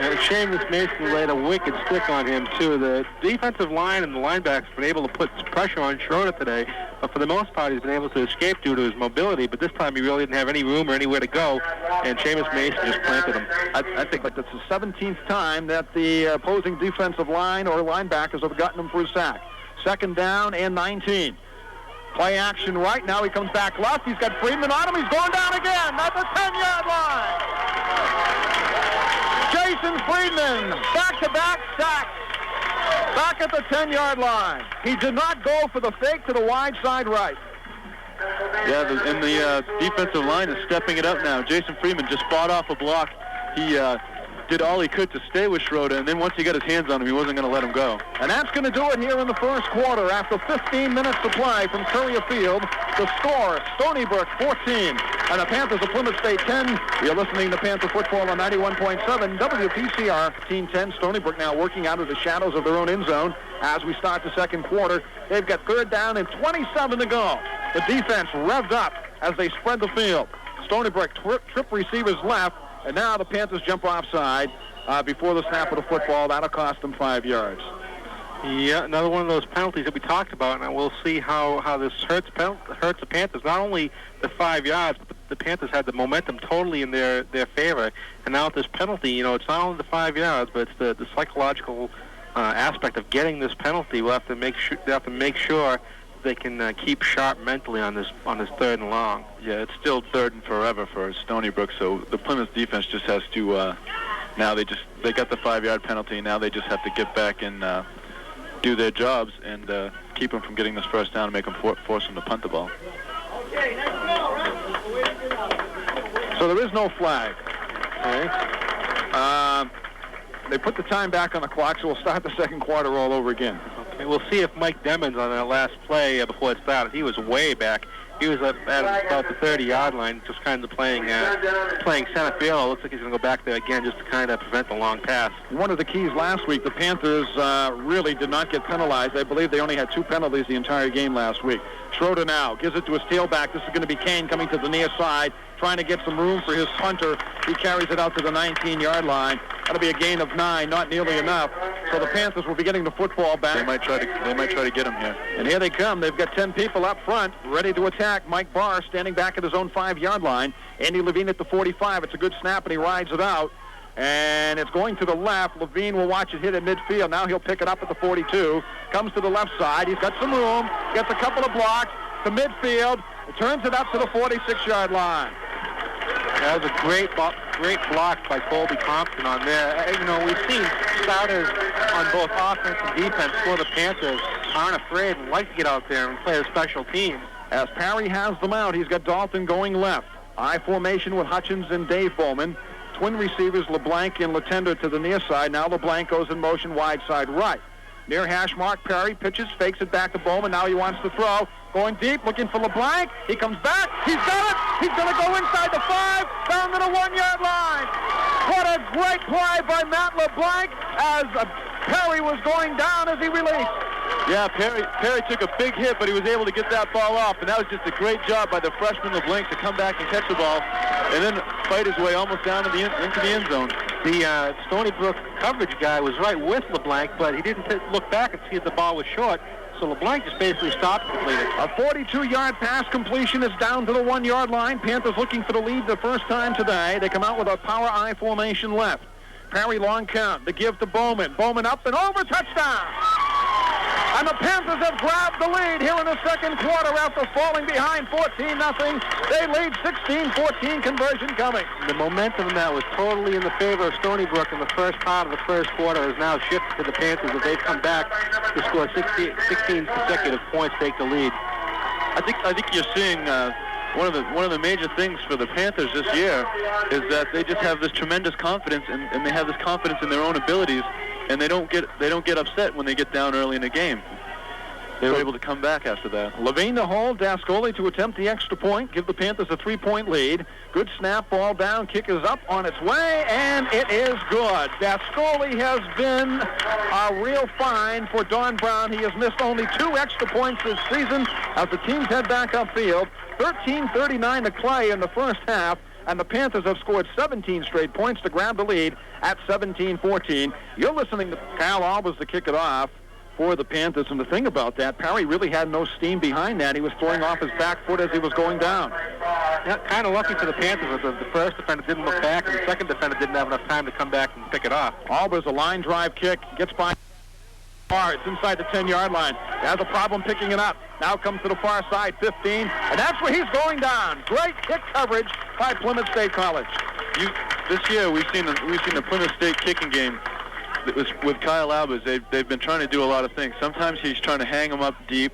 And Seamus Mason laid a wicked stick on him, too. The defensive line and the linebackers have been able to put pressure on Schroeder today, but for the most part, he's been able to escape due to his mobility, but this time he really didn't have any room or anywhere to go, and Seamus Mason just planted him. I think that's the 17th time that the opposing defensive line or linebackers have gotten him for a sack. Second down and 19. Play action right. Now he comes back left. He's got Friedman on him. He's going down again at the 10-yard line. Jason Friedman, back-to-back sacks, back at the 10-yard line. He did not go for the fake to the wide side right. Yeah, the defensive line is stepping it up now. Jason Friedman just fought off a block. He did all he could to stay with Schroeder, and then once he got his hands on him, he wasn't going to let him go. And that's going to do it here in the first quarter. After 15 minutes to play from Courier Field, the score, Stony Brook 14, and the Panthers of Plymouth State 10. You're listening to Panther Football on 91.7 WPCR. 15-10, Stony Brook now working out of the shadows of their own end zone as we start the second quarter. They've got third down and 27 to go. The defense revved up as they spread the field. Stony Brook trip receivers left, and now the Panthers jump offside before the snap of the football. That'll cost them 5 yards. Yeah, another one of those penalties that we talked about, and we'll see how this hurts the Panthers. Not only the 5 yards, but the Panthers had the momentum totally in their favor. And now with this penalty, it's not only the 5 yards, but it's the psychological aspect of getting this penalty. We'll have to make sure they can keep sharp mentally on this third and long. Yeah, it's still third and forever for Stony Brook, so the Plymouth defense just has to now they got the 5 yard penalty. Now they just have to get back and do their jobs and keep them from getting this first down and make them force them to punt the ball. So there is no flag. Okay. They put the time back on the clock, so we'll start the second quarter all over again. Okay, we'll see if Mike Demmons on that last play before it started, he was way back. He was at about the 30-yard line, just kind of playing center field. It looks like he's going to go back there again just to kind of prevent the long pass. One of the keys last week, the Panthers really did not get penalized. I believe they only had 2 penalties the entire game last week. Schroeder now gives it to his tailback. This is going to be Kane coming to the near side, trying to get some room for his punter. He carries it out to the 19-yard line. That'll be a gain of 9, not nearly enough. So the Panthers will be getting the football back. They might try to get him here. And here they come. They've got 10 people up front, ready to attack. Mike Barr standing back at his own 5-yard line. Andy Levine at the 45. It's a good snap, and he rides it out. And it's going to the left. Levine will watch it hit at midfield. Now he'll pick it up at the 42. Comes to the left side. He's got some room. Gets a couple of blocks to midfield. Turns it up to the 46-yard line. That was a great block by Colby Thompson on there. We've seen starters on both offense and defense for the Panthers aren't afraid and like to get out there and play a special team. As Parry has them out, he's got Dalton going left. I formation with Hutchins and Dave Bowman. Twin receivers LeBlanc and Latender to the near side. Now LeBlanc goes in motion wide side right. Near hash mark, Parry pitches, fakes it back to Bowman. Now he wants to throw. Going deep, looking for LeBlanc. He comes back. He's got it. He's going to go inside the 5, down to the 1-yard line. What a great play by Matt LeBlanc as Parry was going down as he released. Yeah, Perry took a big hit, but he was able to get that ball off, and that was just a great job by the freshman LeBlanc to come back and catch the ball, and then fight his way almost down into the end zone. The Stony Brook coverage guy was right with LeBlanc, but he didn't look back and see if the ball was short, so LeBlanc just basically stopped completing. A 42-yard pass completion is down to the 1-yard line. Panthers looking for the lead the first time today. They come out with a power I formation left. Parry long count. The give to Bowman. Bowman up and over. Touchdown. And the Panthers have grabbed the lead here in the second quarter after falling behind 14-0. They lead 16-14, conversion coming. The momentum that was totally in the favor of Stony Brook in the first part of the first quarter has now shifted to the Panthers as they've come back to score 16 consecutive points, take the lead. I think you're seeing one of the major things for the Panthers this year is that they just have this tremendous confidence and they have this confidence in their own abilities. And they don't get upset when they get down early in the game. They were able to come back after that. Levine to hold, Dascoli to attempt the extra point, give the Panthers a 3-point lead. Good snap, ball down, kick is up on its way, and it is good. Dascoli has been a real find for Don Brown. He has missed only 2 extra points this season as the teams head back upfield. 13:39 to play in the first half. And the Panthers have scored 17 straight points to grab the lead at 17-14. You're listening to Kyle Albers to kick it off for the Panthers. And the thing about that, Parry really had no steam behind that. He was throwing off his back foot as he was going down. Yeah, kind of lucky for the Panthers. The first defender didn't look back, and the second defender didn't have enough time to come back and pick it off. Albers, a line drive kick, gets by. It's inside the 10-yard line. Has a problem picking it up. Now comes to the far side, 15, and that's where he's going down. Great kick coverage by Plymouth State College. This year we've seen the Plymouth State kicking game. It was with Kyle Albers. They've been trying to do a lot of things. Sometimes he's trying to hang them up deep.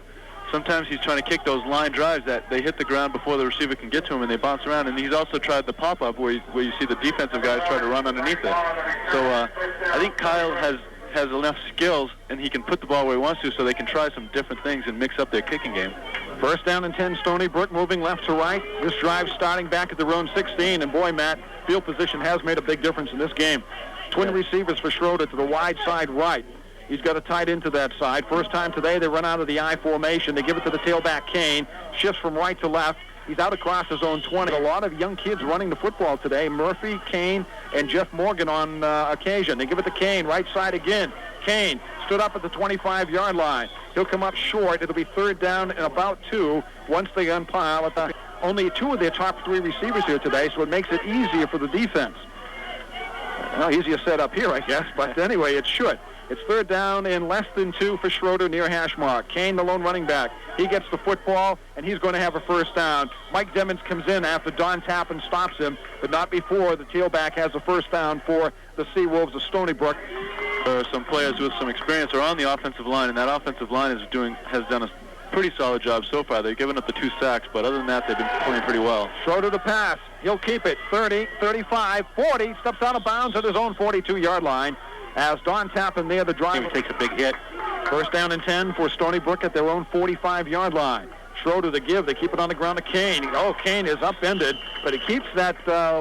sometimes he's trying to kick those line drives that they hit the ground before the receiver can get to him, and they bounce around. And he's also tried the pop-up where you see the defensive guys try to run underneath it. So I think Kyle has enough skills, and he can put the ball where he wants to, so they can try some different things and mix up their kicking game. First down and 10, Stony Brook moving left to right. This drive starting back at their own 16, and boy, Matt, field position has made a big difference in this game. Twin receivers for Schroeder to the wide side right. He's got it tied into that side. First time today, they run out of the I formation. They give it to the tailback, Kane. Shifts from right to left. He's out across his own 20. A lot of young kids running the football today. Murphy, Kane, and Jeff Morgan on occasion. They give it to Kane, right side again. Kane stood up at the 25-yard line. He'll come up short. It'll be third down and about 2 once they unpile at the only 2 of their top 3 receivers here today, so it makes it easier for the defense. Well, easier set up here, I guess, but anyway, it should. It's third down and less than 2 for Schroeder near hash mark. Kane, the lone running back. He gets the football, and he's going to have a first down. Mike Demmons comes in after Don Tappan stops him, but not before the tailback has a first down for the Seawolves of Stony Brook. There are some players with some experience are on the offensive line, and that offensive line has done a pretty solid job so far. They've given up the 2 sacks, but other than that, they've been playing pretty well. Schroeder to pass. He'll keep it. 30, 35, 40. Steps out of bounds at his own 42-yard line. As Don Tappan there, the driver takes a big hit. First down and 10 for Stony Brook at their own 45-yard line. Schroeder to give. They keep it on the ground to Kane. Oh, Kane is upended, but he keeps that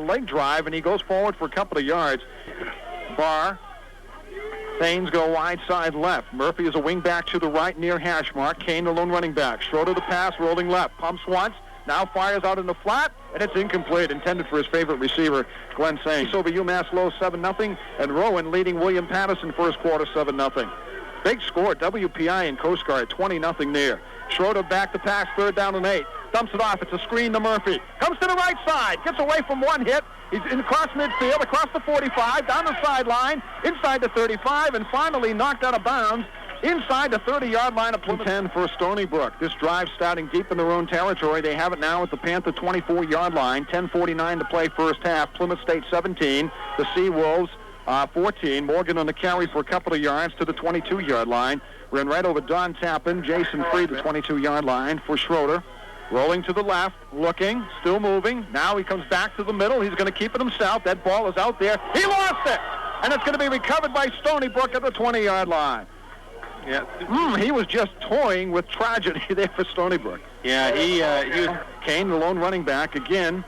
leg drive, and he goes forward for a couple of yards. Barr. Thanes go wide side left. Murphy is a wing back to the right near hash mark. Kane, the lone running back. Schroeder the pass, rolling left. Pumps once. Now fires out in the flat, and it's incomplete, intended for his favorite receiver, Glenn Sains. Over UMass Low 7-0, and Rowan leading William Patterson first quarter 7-0. Big score, WPI and Coast Guard, 20-0 there. Schroeder back to pass, third down and 8. Dumps it off. It's a screen to Murphy. Comes to the right side. Gets away from one hit. He's in across midfield, across the 45, down the sideline, inside the 35, and finally knocked out of bounds inside the 30-yard line of Plymouth. 10 for Stony Brook. This drive starting deep in their own territory. They have it now at the Panther 24-yard line. 10:49 to play first half. Plymouth State 17. The Seawolves 14. Morgan on the carry for a couple of yards to the 22-yard line. Ran right over Don Tappan. Jason Freed, the 22-yard line for Schroeder. Rolling to the left, looking, still moving. Now he comes back to the middle. He's going to keep it himself. That ball is out there. He lost it! And it's going to be recovered by Stony Brook at the 20-yard line. Yeah. He was just toying with tragedy there for Stony Brook. Yeah, he was... Kane, the lone running back, again.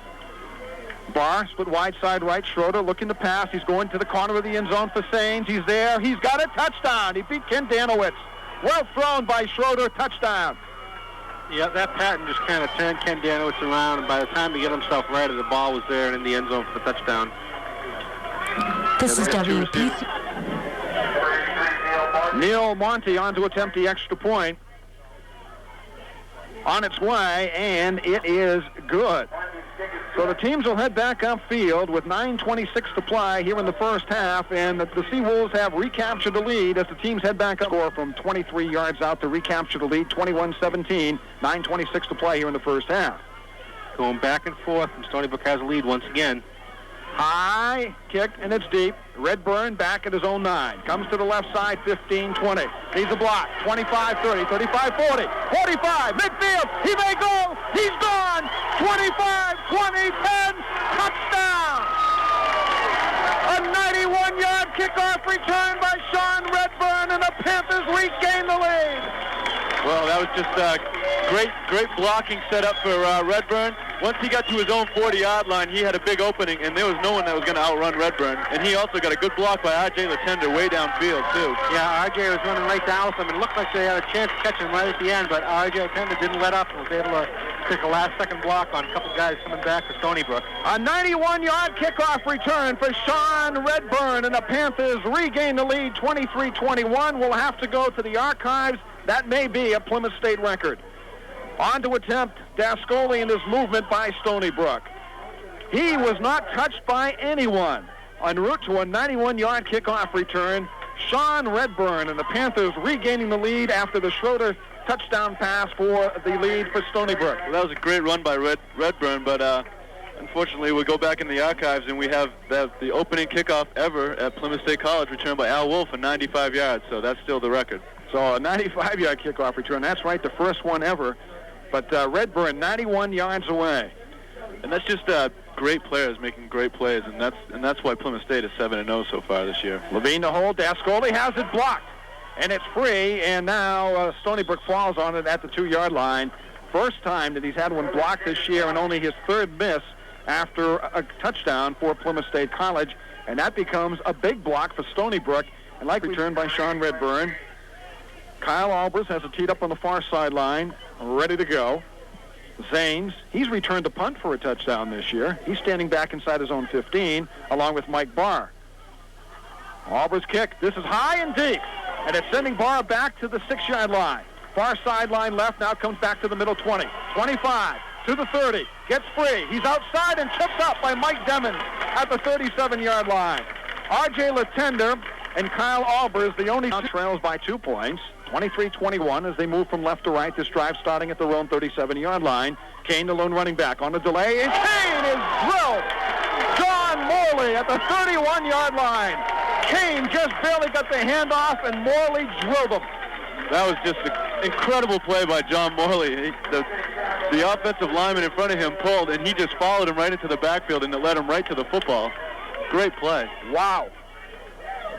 Barr, split wide side right. Schroeder looking to pass. He's going to the corner of the end zone for Sains. He's there. He's got a touchdown. He beat Ken Danowitz. Well thrown by Schroeder. Touchdown. Yeah, that pattern just kind of turned Ken Danowitz around, and by the time he got himself righted, the ball was there and in the end zone for the touchdown. This is WP. Neil Monty on to attempt the extra point. On its way, and it is good. So the teams will head back upfield with 9:26 to play here in the first half, and the Seawolves have recaptured the lead as the teams head back up. Score from 23 yards out to recapture the lead, 21-17, 9:26 to play here in the first half. Going back and forth, and Stony Brook has a lead once again. High kick, and it's deep. Redburn back at his own 9. Comes to the left side, 15-20. Needs a block, 25-30, 35-40, 45, midfield. He may go. He's gone. 25, 20, 10, touchdown. A 91-yard kickoff return by Sean Redburn, and the Panthers regain the lead. Well, that was just great blocking set up for Redburn. Once he got to his own 40-yard line, he had a big opening, and there was no one that was going to outrun Redburn. And he also got a good block by R.J. Latender way downfield, too. Yeah, R.J. was running right down with him, and it looked like they had a chance to catch him right at the end, but R.J. Latender didn't let up and was able to take a last-second block on a couple guys coming back to Stony Brook. A 91-yard kickoff return for Sean Redburn, and the Panthers regain the lead 23-21. We'll have to go to the archives. That may be a Plymouth State record. On to attempt Dascoli in his movement by Stony Brook. He was not touched by anyone. En route to a 91-yard kickoff return, Sean Redburn, and the Panthers regaining the lead after the Schroeder touchdown pass for the lead for Stony Brook. Well, that was a great run by Redburn, but unfortunately we'll go back in the archives and we have the opening kickoff ever at Plymouth State College returned by Al Wolf for 95 yards, so that's still the record. So a 95-yard kickoff return. That's right, the first one ever. But Redburn 91 yards away. And that's just great players making great plays, and that's why Plymouth State is 7-0 so far this year. Levine to hold. Ascoli has it blocked. And it's free, and now Stony Brook falls on it at the 2-yard line. First time that he's had one blocked this year, and only his third miss after a touchdown for Plymouth State College. And that becomes a big block for Stony Brook. And like returned by Sean Redburn. Kyle Albers has it teed up on the far sideline, ready to go. Zanes, he's returned the punt for a touchdown this year. He's standing back inside his own 15, along with Mike Barr. Albers kick. This is high and deep, and it's sending Barr back to the 6-yard line. Far sideline left, now comes back to the middle 20. 25 to the 30, gets free. He's outside and tripped up by Mike Demmons at the 37-yard line. R.J. Latender and Kyle Albers, the only trails by 2 points. 23-21 as they move from left to right. This drive starting at their own 37-yard line. Kane, the lone running back, on the delay. And Kane is drilled. John Morley at the 31-yard line. Kane just barely got the handoff, and Morley drilled him. That was just an incredible play by John Morley. The offensive lineman in front of him pulled, and he just followed him right into the backfield, and it led him right to the football. Great play. Wow.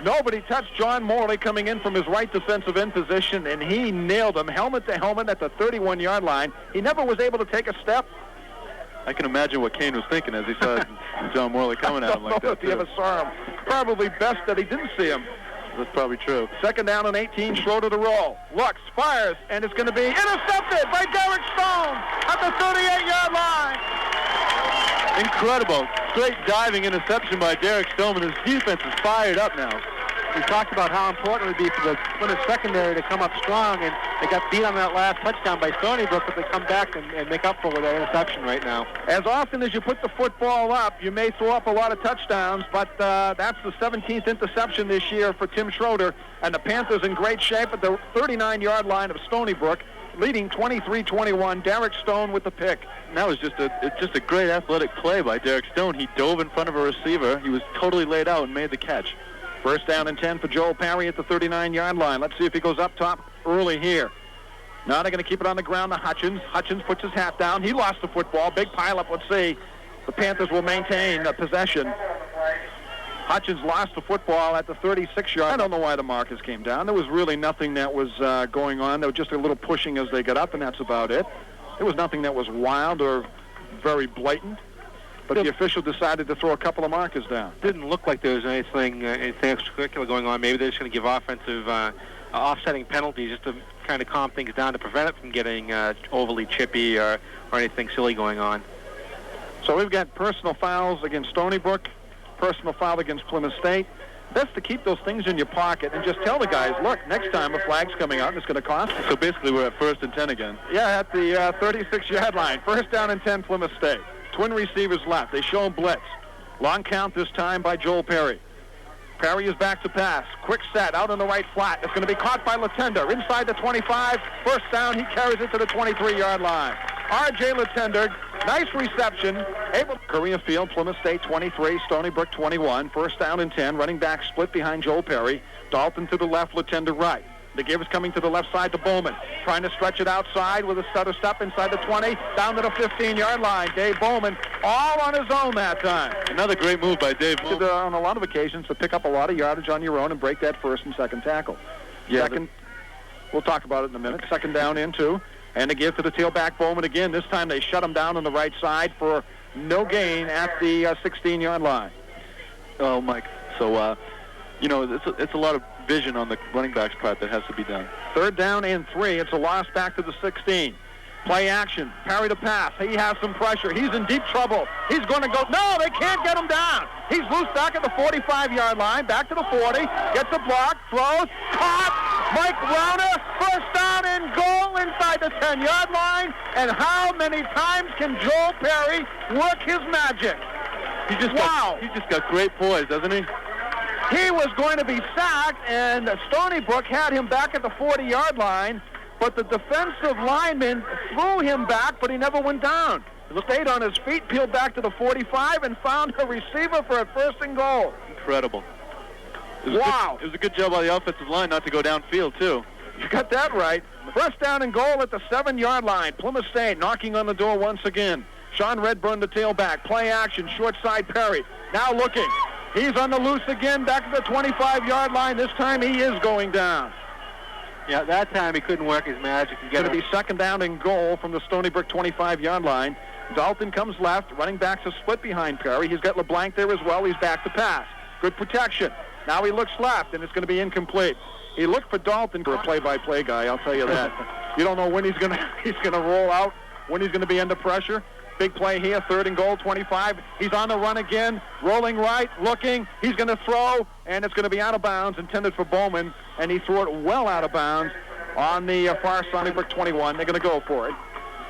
Nobody touched John Morley coming in from his right defensive end position, and he nailed him helmet to helmet at the 31-yard line. He never was able to take a step. I can imagine what Kane was thinking as he saw John Morley coming at him like that. I don't know if he ever saw him. Probably best that he didn't see him. That's probably true. Second down and 18, Schroeder to roll. Looks, fires, and it's going to be intercepted by Derek Stone at the 38-yard line. Incredible. Great diving interception by Derek Stone, and his defense is fired up now. We talked about how important it would be for the Plymouth secondary to come up strong, and they got beat on that last touchdown by Stony Brook, but they come back and make up for with their interception right now. As often as you put the football up, you may throw up a lot of touchdowns, but that's the 17th interception this year for Tim Schroeder, and the Panthers in great shape at the 39-yard line of Stony Brook, leading 23-21. Derek Stone with the pick. And that was just a great athletic play by Derek Stone. He dove in front of a receiver. He was totally laid out and made the catch. First down and 10 for Joel Parry at the 39-yard line. Let's see if he goes up top early here. Now they're going to keep it on the ground to Hutchins. Hutchins puts his hat down. He lost the football. Big pileup. Let's see. The Panthers will maintain possession. Hutchins lost the football at the 36-yard. I don't know why the markers came down. There was really nothing that was going on. There was just a little pushing as they got up, and that's about it. There was nothing that was wild or very blatant. But the official decided to throw a couple of markers down. Didn't look like there was anything extracurricular going on. Maybe they're just going to give offensive offsetting penalties just to kind of calm things down to prevent it from getting overly chippy or anything silly going on. So we've got personal fouls against Stony Brook, personal foul against Plymouth State. Best to keep those things in your pocket and just tell the guys, look, next time a flag's coming out, it's going to cost us. So basically we're at 1st and 10 again. Yeah, at the 36-yard line. First down and 10, Plymouth State. Twin receivers left. They show him blitz. Long count this time by Joel Parry. Parry is back to pass. Quick set out on the right flat. It's going to be caught by Latender. Inside the 25. First down. He carries it to the 23-yard line. R.J. Latender, nice reception. Able Korea Field, Plymouth State 23, Stony Brook 21. First down and 10. Running back split behind Joel Parry. Dalton to the left, Latender right. The give is coming to the left side to Bowman. Trying to stretch it outside with a stutter step inside the 20, down to the 15-yard line. Dave Bowman all on his own that time. Another great move by Dave Bowman. On a lot of occasions to pick up a lot of yardage on your own and break that first and second tackle. Yeah, second, we'll talk about it in a minute. Second down in two. And the give to the tailback Bowman again. This time they shut him down on the right side for no gain at the 16-yard line. Oh, Mike. So, it's a lot of vision on the running back's part that has to be done. Third down and 3. It's a loss back to the 16. Play action. Parry to pass. He has some pressure. He's in deep trouble. He's going to go. No, they can't get him down. He's loose back at the 45-yard line. Back to the 40. Gets a block. Throws. Caught. Mike Rauner. First down and goal inside the 10-yard line. And how many times can Joel Parry work his magic? He just got great poise, doesn't he? He was going to be sacked, and Stony Brook had him back at the 40-yard line, but the defensive lineman threw him back, but he never went down. He stayed on his feet, peeled back to the 45, and found a receiver for a first and goal. Incredible. Wow. It was a good job by the offensive line not to go downfield, too. You got that right. First down and goal at the 7-yard line. Plymouth State knocking on the door once again. Sean Redburn, the tailback. Play action, short side Perry. Now looking. He's on the loose again, back to the 25-yard line. This time he is going down. Yeah, that time he couldn't work his magic. It's going to be second down and goal from the Stony Brook 25-yard line. Dalton comes left. Running back's a split behind Perry. He's got LeBlanc there as well. He's back to pass. Good protection. Now he looks left, and it's going to be incomplete. He looked for Dalton for a play-by-play guy, I'll tell you that. You don't know when he's going to roll out, when he's going to be under pressure. Big play here, third and goal, 25. He's on the run again, rolling right, looking. He's going to throw, and it's going to be out of bounds, intended for Bowman, and he threw it well out of bounds on the far Stony Brook 21. They're going to go for it.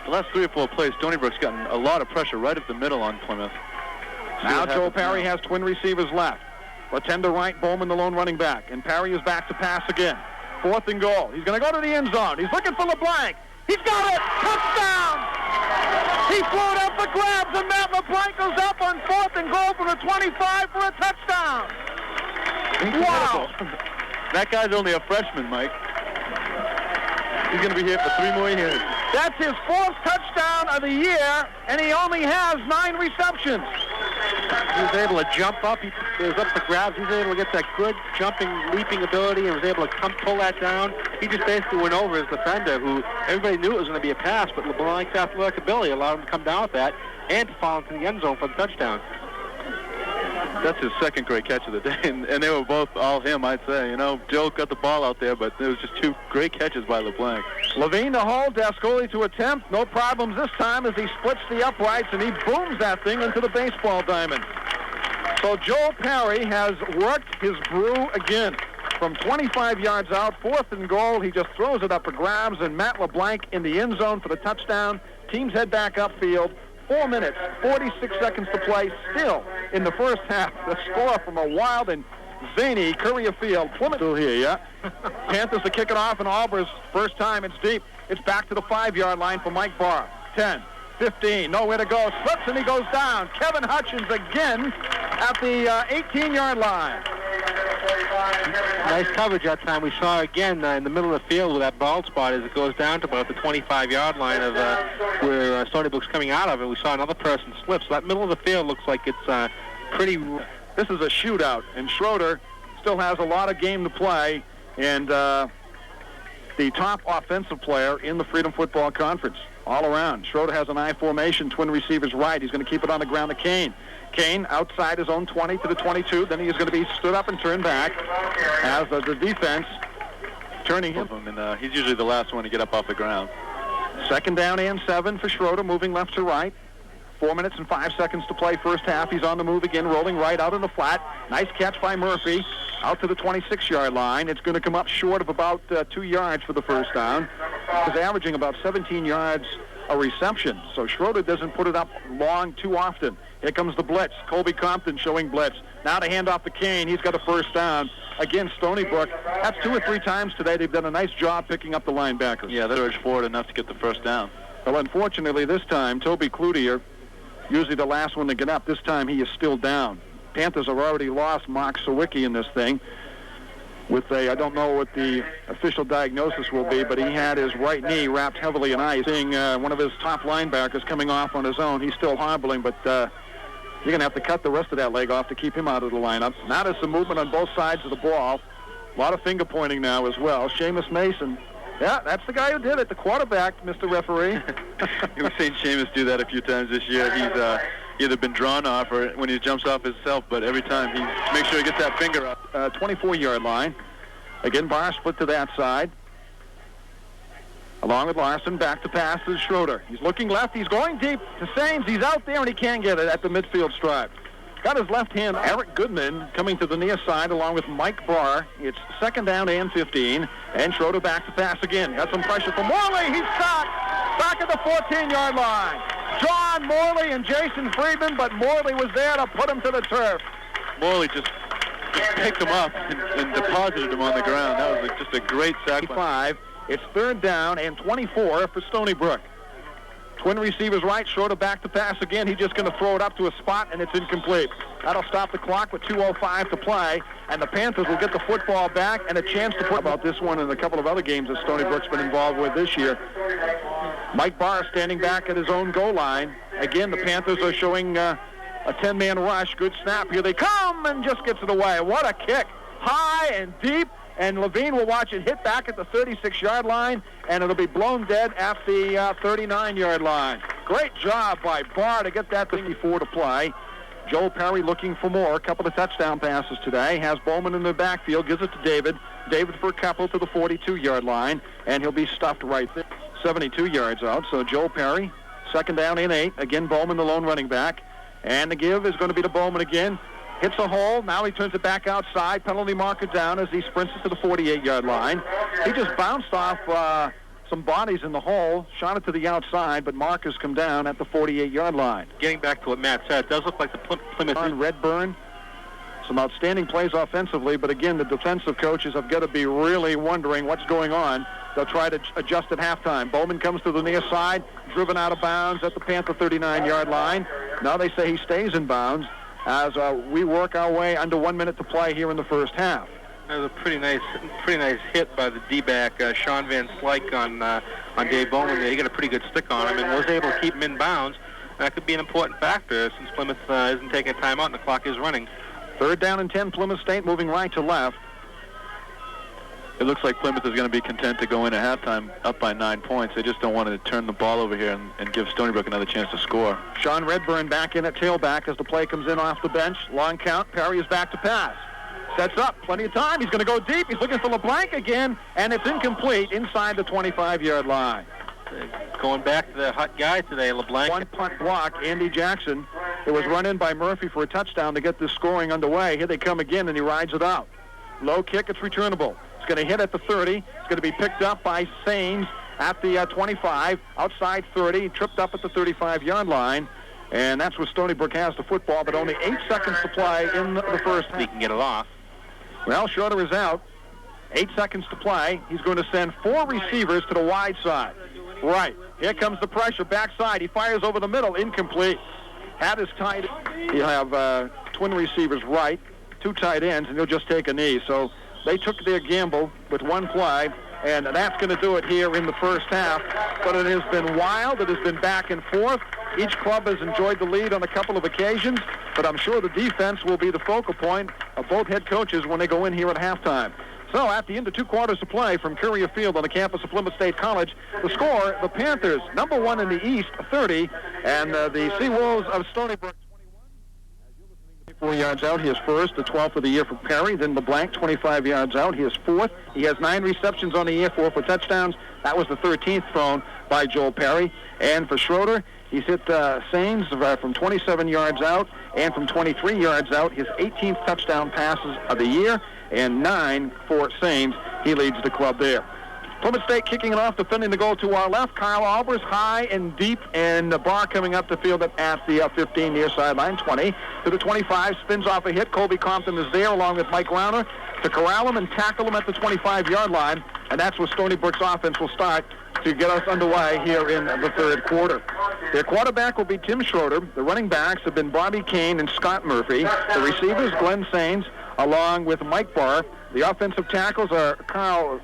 The last 3 or 4 plays, Stony Brook's gotten a lot of pressure right up the middle on Plymouth. Now Joe Perry has twin receivers left. Latenda right, Bowman the lone running back, and Perry is back to pass again. Fourth and goal. He's going to go to the end zone. He's looking for LeBlanc. He's got it! Touchdown! He flew it up for grabs, and Matt LeBlanc goes up on fourth and goal from the 25 for a touchdown. Wow! That guy's only a freshman, Mike. He's going to be here for 3 more years. That's his 4th touchdown of the year, and he only has 9 receptions. He was able to jump up. He was up for grabs. He was able to get that good jumping, leaping ability and was able to pull that down. He just basically went over his defender, who everybody knew it was going to be a pass, but LeBlanc's athletic ability allowed him to come down with that and to fall into the end zone for the touchdown. That's his second great catch of the day, and they were both all him, I'd say. You know, Joe got the ball out there, but there was just 2 great catches by LeBlanc. Levine to hold, Dascoli to attempt. No problems this time as he splits the uprights, and he booms that thing into the baseball diamond. So Joe Perry has worked his brew again. From 25 yards out, 4th and goal, he just throws it up for grabs, and Matt LeBlanc in the end zone for the touchdown. Teams head back upfield. 4 minutes, 46 seconds to play, still in the first half. The score from a wild and zany Courier Field. Plymouth still here, yeah? Panthers to kick it off, and Auburn's first time. It's deep. It's back to the 5-yard line for Mike Barr. 10, 15, nowhere to go. Slips, and he goes down. Kevin Hutchins again at the 18-yard line. Nice coverage that time. We saw again in the middle of the field where that bald spot is. It goes down to about the 25-yard line of where Stony Brook's coming out of, and we saw another person slip. So that middle of the field looks like it's pretty... This is a shootout, and Schroeder still has a lot of game to play, and the top offensive player in the Freedom Football Conference all around. Schroeder has an I formation, twin receivers right. He's going to keep it on the ground to Kane. Kane outside his own 20 to the 22. Then he is going to be stood up and turned back as the defense turning him. And he's usually the last one to get up off the ground. Second down and 7 for Schroeder, moving left to right. 4 minutes and 5 seconds to play first half. He's on the move again, rolling right out in the flat. Nice catch by Murphy out to the 26-yard line. It's going to come up short of about 2 yards for the first down. He's averaging about 17 yards a reception, so Schroeder doesn't put it up long too often. Here comes the blitz. Colby Compton showing blitz. Now to hand off to Kane. He's got a first down. Again, Stony Brook. That's 2 or 3 times today. They've done a nice job picking up the linebackers. Yeah, they urged forward enough to get the first down. Well, unfortunately, this time, Toby Cloutier, usually the last one to get up. This time he is still down. Panthers have already lost Mark Sawicki in this thing with I don't know what the official diagnosis will be, but he had his right knee wrapped heavily in ice. Seeing one of his top linebackers coming off on his own. He's still hobbling, but you're going to have to cut the rest of that leg off to keep him out of the lineup. Now there's some movement on both sides of the ball. A lot of finger pointing now as well. Seamus Mason. Yeah, that's the guy who did it, the quarterback, Mr. Referee. We've seen Seamus do that a few times this year. He's either been drawn off or when he jumps off himself, but every time he makes sure he gets that finger up. 24-yard line. Again, Barr split to that side. Along with Larson, back to pass is Schroeder. He's looking left. He's going deep to Sains. He's out there, and he can't get it at the midfield stripe. Got his left hand. Eric Goodman coming to the near side along with Mike Barr. It's second down and 15. And Schroeder back to pass again. Got some pressure from Morley. He's stopped. Back at the 14-yard line. John Morley and Jason Friedman, but Morley was there to put him to the turf. Morley just picked him up and deposited him on the ground. That was just a great sack. 5. It's third down and 24 for Stony Brook. Twin receivers right, Schroeder back to pass again. He's just going to throw it up to a spot, and it's incomplete. That'll stop the clock with 2:05 to play, and the Panthers will get the football back and a chance to put about this one and a couple of other games that Stony Brook's been involved with this year. Mike Barr standing back at his own goal line. Again, the Panthers are showing a 10-man rush. Good snap. Here they come, and just gets it away. What a kick. High and deep. And Levine will watch it hit back at the 36-yard line, and it'll be blown dead at the 39-yard line. Great job by Barr to get that 54 to play. Joel Perry looking for more. A couple of touchdown passes today. Has Bowman in the backfield. Gives it to David. David for a couple to the 42-yard line, and he'll be stuffed right there. 72 yards out. So Joel Perry, second down and 8. Again, Bowman, the lone running back. And the give is going to be to Bowman again. Hits a hole. Now he turns it back outside. Penalty marker down as he sprints it to the 48-yard line. He just bounced off some bodies in the hole, shot it to the outside, but markers come down at the 48-yard line. Getting back to what Matt said, it does look like the Plymouth... Redburn. Some outstanding plays offensively, but again, the defensive coaches have got to be really wondering what's going on. They'll try to adjust at halftime. Bowman comes to the near side, driven out of bounds at the Panther 39-yard line. Now they say he stays in bounds as we work our way under 1 minute to play here in the first half. That was a pretty nice hit by the D-back, Sean Van Slyke on Dave Bowman. He got a pretty good stick on him and was able to keep him in bounds. That could be an important factor since Plymouth isn't taking a timeout and the clock is running. Third down and 10, Plymouth State moving right to left. It looks like Plymouth is going to be content to go in at halftime up by 9 points. They just don't want to turn the ball over here and give Stony Brook another chance to score. Sean Redburn back in at tailback as the play comes in off the bench. Long count. Perry is back to pass. Sets up. Plenty of time. He's going to go deep. He's looking for LeBlanc again, and it's incomplete inside the 25-yard line. Going back to the hot guy today, LeBlanc. One punt block, Andy Jackson. It was run in by Murphy for a touchdown to get this scoring underway. Here they come again, and he rides it out. Low kick. It's returnable. It's going to hit at the 30. It's going to be picked up by Sains at the 25, outside 30, tripped up at the 35-yard line. And that's where Stony Brook has the football, but only 8 seconds to play in the first half. He can get it off. Well, Schroeder is out. 8 seconds to play. He's going to send 4 receivers to the wide side. Right. Here comes the pressure. Backside. He fires over the middle. Incomplete. Hat is tight. You have twin receivers right, 2 tight ends, and he'll just take a knee. So they took their gamble with one play, and that's going to do it here in the first half. But it has been wild. It has been back and forth. Each club has enjoyed the lead on a couple of occasions, but I'm sure the defense will be the focal point of both head coaches when they go in here at halftime. So at the end of 2 quarters of play from Courier Field on the campus of Plymouth State College, the score, the Panthers, number 1 in the East, 30, and the Seawolves of Stony Brook, 4 yards out. He is first, the 12th of the year for Perry. Then LeBlanc, 25 yards out. He is fourth. He has 9 receptions on the year, 4 for touchdowns. That was the 13th thrown by Joel Perry. And for Schroeder, he's hit Sains from 27 yards out and from 23 yards out. His 18th touchdown passes of the year and 9 for Sains. He leads the club there. Plymouth State kicking it off, defending the goal to our left. Kyle Albers high and deep, and the Barr coming up the field at the 15 near sideline, 20 to the 25, spins off a hit. Colby Compton is there along with Mike Rauner to corral him and tackle him at the 25-yard line, and that's where Stony Brook's offense will start to get us underway here in the third quarter. Their quarterback will be Tim Schroeder. The running backs have been Bobby Kane and Scott Murphy. The receivers, Glenn Sains, along with Mike Barr. The offensive tackles are Carl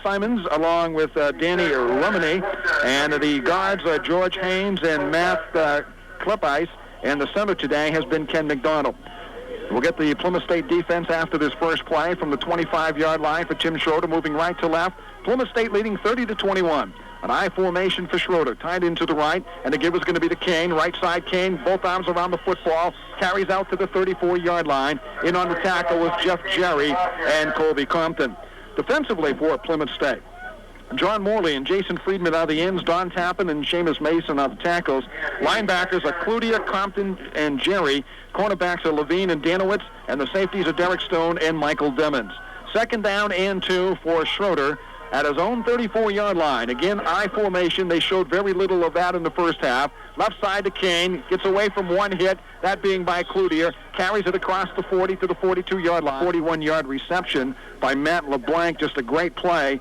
Simons along with Danny Rumney, and the guards are George Haynes and Matt Kleppice, and the center today has been Ken McDonald. We'll get the Plymouth State defense after this first play from the 25-yard line for Tim Schroeder, moving right to left. Plymouth State leading 30-21. An I formation for Schroeder, tied into the right, and the give is going to be to Kane. Right side, Kane, both arms around the football, carries out to the 34-yard line. In on the tackle was Jeff Jerry and Colby Compton. Defensively for Plymouth State, John Morley and Jason Friedman are the ends. Don Tappan and Seamus Mason are the tackles. Linebackers are Cloutier, Compton, and Jerry. Cornerbacks are Levine and Danowitz, and the safeties are Derek Stone and Michael Demmons. Second down and 2 for Schroeder at his own 34-yard line. Again, I formation. They showed very little of that in the first half. Left side to Kane. Gets away from one hit, that being by Cloutier. Carries it across the 40 to the 42-yard line. 41-yard reception by Matt LeBlanc. Just a great play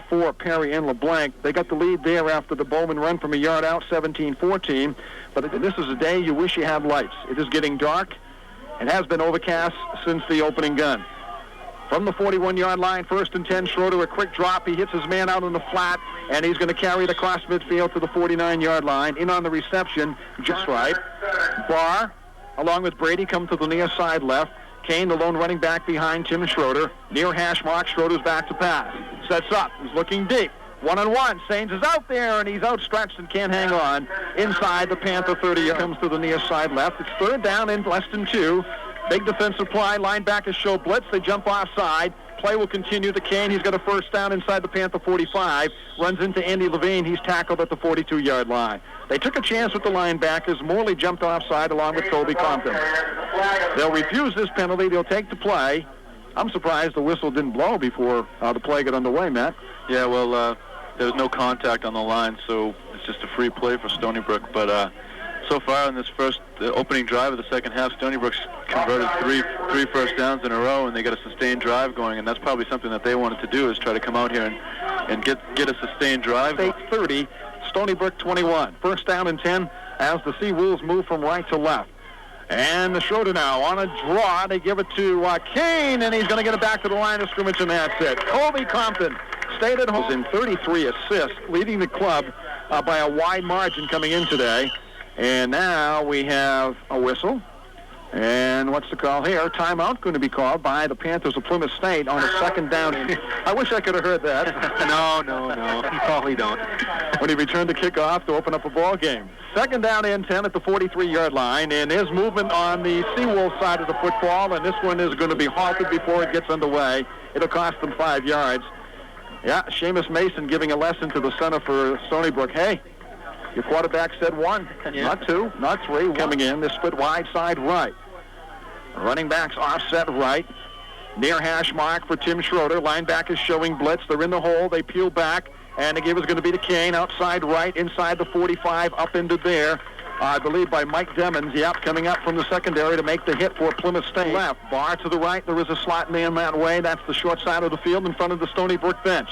for Perry and LeBlanc. They got the lead there after the Bowman run from a yard out, 17-14. But this is a day you wish you had lights. It is getting dark. It has been overcast since the opening gun. From the 41-yard line, 1st and 10, Schroeder, a quick drop. He hits his man out on the flat, and he's going to carry it across midfield to the 49-yard line. In on the reception, just right. Barr, along with Brady, come to the near side left. Kane, the lone running back behind Tim Schroeder. Near hash mark, Schroeder's back to pass. Sets up. He's looking deep. One-on-one. Sains is out there, and he's outstretched and can't hang on. Inside the Panther 30. Comes to the near side left. It's 3rd down in less than 2. Big defensive play. Linebackers show blitz. They jump offside. Play will continue to Kane. He's got a 1st down inside the Panther 45. Runs into Andy Levine. He's tackled at the 42-yard line. They took a chance with the linebackers. Morley jumped offside along with Colby Compton. They'll refuse this penalty. They'll take the play. I'm surprised the whistle didn't blow before the play got underway, Matt. Yeah, well, there was no contact on the line, so it's just a free play for Stony Brook. But so far in this the opening drive of the second half, Stony Brook's converted three first downs in a row, and they got a sustained drive going, and that's probably something that they wanted to do, is try to come out here and get a sustained drive. 30, Stony Brook 21. 1st down and 10 as the Sea Wolves move from right to left. And the Schroeder now on a draw. They give it to Kane, and he's going to get it back to the line of scrimmage, and that's it. Colby Compton stayed at home in 33 assists, leading the club by a wide margin coming in today. And now we have a whistle. And what's the call here? Timeout going to be called by the Panthers of Plymouth State on a 2nd down. I wish I could have heard that. No. You probably don't. When he returned the kickoff to open up a ball game. 2nd down and 10 at the 43-yard line. And there's movement on the Seawolf side of the football. And this one is going to be halted before it gets underway. It'll cost them 5 yards. Yeah, Seamus Mason giving a lesson to the center for Stony Brook. Hey, your quarterback said 1, not 2, not 3. Coming in, they split wide side right. Running backs offset right. Near hash mark for Tim Schroeder. Linebackers showing blitz. They're in the hole. They peel back. And the give is going to be to Kane. Outside right, inside the 45, up into there. I believe by Mike Demmons. Yep, coming up from the secondary to make the hit for Plymouth State. Left. Barr to the right. There is a slot man that way. That's the short side of the field in front of the Stony Brook bench.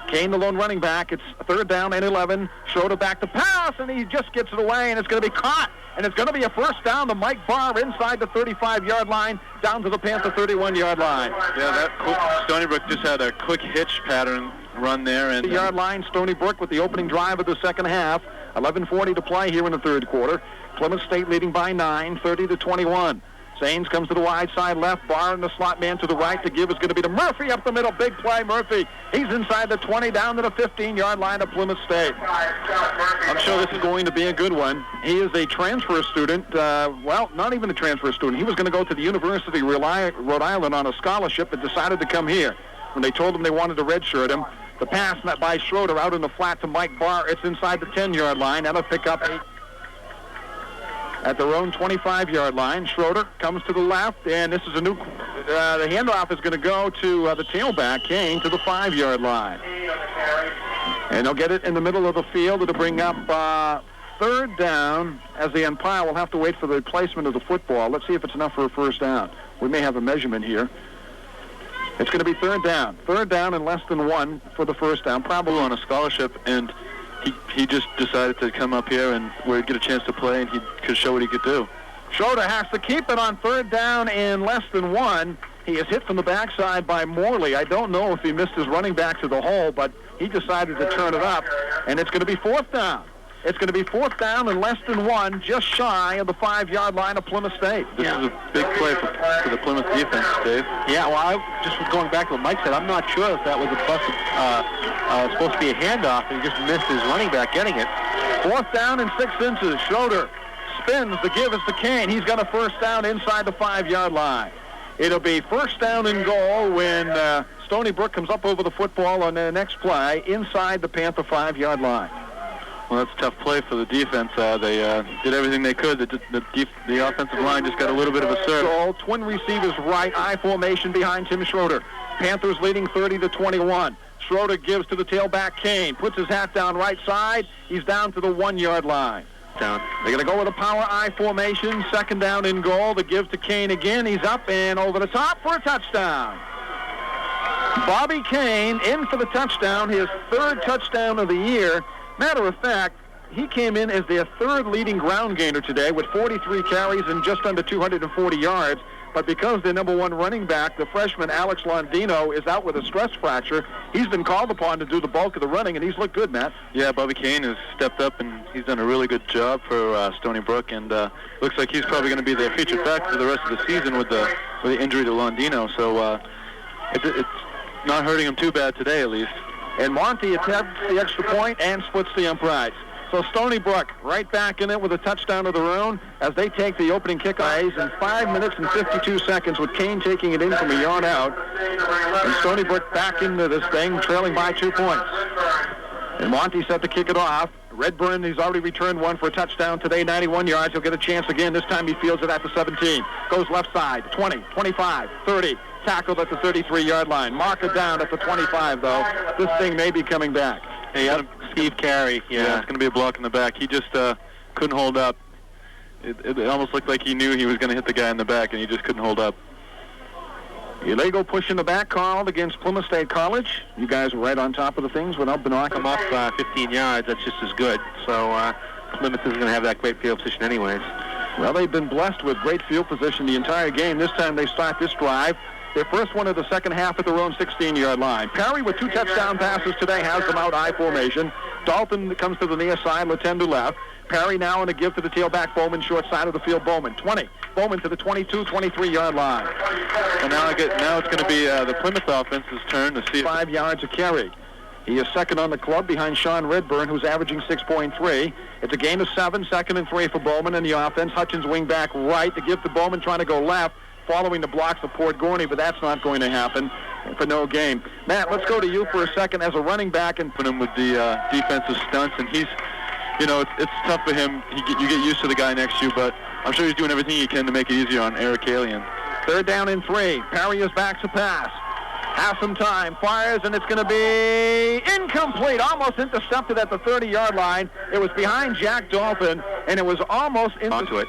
Kane, the lone running back. It's 3rd down and 11. Schroeder back to pass, and he just gets it away, and it's going to be caught. And it's going to be a 1st down to Mike Barr inside the 35-yard line, down to the Panther 31-yard line. Yeah, Stony Brook just had a quick hitch pattern run there. And 30-yard line, Stony Brook with the opening drive of the second half. 11:40 to play here in the 3rd quarter. Plymouth State leading by 9, 30-21. Sains comes to the wide side left. Barr and the slot man to the right. To give is going to be to Murphy up the middle. Big play, Murphy. He's inside the 20, down to the 15-yard line of Plymouth State. I'm sure this is going to be a good one. He is a transfer student. Well, not even a transfer student. He was going to go to the University of Rhode Island on a scholarship, but decided to come here. When they told him they wanted to redshirt him, the pass by Schroeder out in the flat to Mike Barr. It's inside the 10-yard line. That'll pick up 8. At their own 25-yard line, Schroeder comes to the left, and this is a new. The handoff is going to go to the tailback, Kane, to the 5-yard line. And they'll get it in the middle of the field. It'll bring up 3rd down, as the umpire will have to wait for the placement of the football. Let's see if it's enough for a 1st down. We may have a measurement here. It's going to be 3rd down. 3rd down and less than 1 for the 1st down, probably on a scholarship, and he just decided to come up here and we'd get a chance to play, and he could show what he could do. Schroeder has to keep it on 3rd down and less than 1. He is hit from the backside by Morley. I don't know if he missed his running back to the hole, but he decided to turn it up, and it's going to be 4th down. It's going to be 4th down and less than 1, just shy of the 5-yard line of Plymouth State. This is a big play for the Plymouth defense, Dave. Yeah, well, I just was going back to what Mike said. I'm not sure if that was supposed to be a handoff, and he just missed his running back getting it. 4th down and 6 inches. Schroeder spins. The give is to Kane. He's got a 1st down inside the 5-yard line. It'll be 1st down and goal when Stony Brook comes up over the football on the next play inside the Panther 5-yard line. Well, that's a tough play for the defense. They did everything they could. The offensive line just got a little bit of a surge. So, twin receivers right, I formation behind Tim Schroeder. Panthers leading 30-21. Schroeder gives to the tailback Kane. Puts his hat down right side. He's down to the 1-yard line. Down. They're going to go with a power I formation. 2nd down in goal. The give to Kane again. He's up and over the top for a touchdown. Bobby Kane in for the touchdown, his third touchdown of the year. Matter of fact, he came in as their third leading ground gainer today with 43 carries and just under 240 yards. But because their number one running back, the freshman Alex Londino, is out with a stress fracture, he's been called upon to do the bulk of the running, and he's looked good, Matt. Yeah, Bobby Kane has stepped up, and he's done a really good job for Stony Brook, and looks like he's probably going to be their featured factor for the rest of the season with the injury to Londino. So it's not hurting him too bad today, at least. And Monty attempts the extra point and splits the uprights. So Stony Brook right back in it with a touchdown of their own as they take the opening kickoff in 5 minutes and 52 seconds with Kane taking it in from a yard out. And Stony Brook back into this thing, trailing by 2 points. And Monty set to kick it off. Redburn, he's already returned one for a touchdown today, 91 yards. He'll get a chance again. This time he fields it at the 17. Goes left side, 20, 25, 30. Tackled at the 33-yard line. Marker down at the 25, though. This thing may be coming back. Hey, Steve Carey. Yeah, it's going to be a block in the back. He just couldn't hold up. It almost looked like he knew he was going to hit the guy in the back, and he just couldn't hold up. Illegal push in the back called against Plymouth State College. You guys were right on top of the things without binoculars. Come up 15 yards. That's just as good. So Plymouth isn't going to have that great field position anyways. Well, they've been blessed with great field position the entire game. This time they start this drive. Their first one of the second half at their own 16-yard line. Perry with 2 touchdown passes today has them out I formation. Dalton comes to the near side, Latendo left. Perry now in a give to the tailback Bowman, short side of the field. Bowman 20. Bowman to the 22, 23-yard line. And now it's going to be the Plymouth offense's turn to see 5 yards a carry. He is second on the club behind Sean Redburn, who's averaging 6.3. It's a gain of 7, 2nd and 3 for Bowman in the offense. Hutchins wing back right to give to Bowman, trying to go left, following the blocks of Port Gorney, but that's not going to happen for no gain. Matt, let's go to you for a second as a running back and put him with the defensive stunts, and he's, it's tough for him. You get used to the guy next to you, but I'm sure he's doing everything he can to make it easier on Eric Kalian. 3rd down and 3. Perry is back to pass. Has some time, fires, and it's going to be incomplete. Almost intercepted at the 30-yard line. It was behind Jack Dolphin, and it was almost onto it.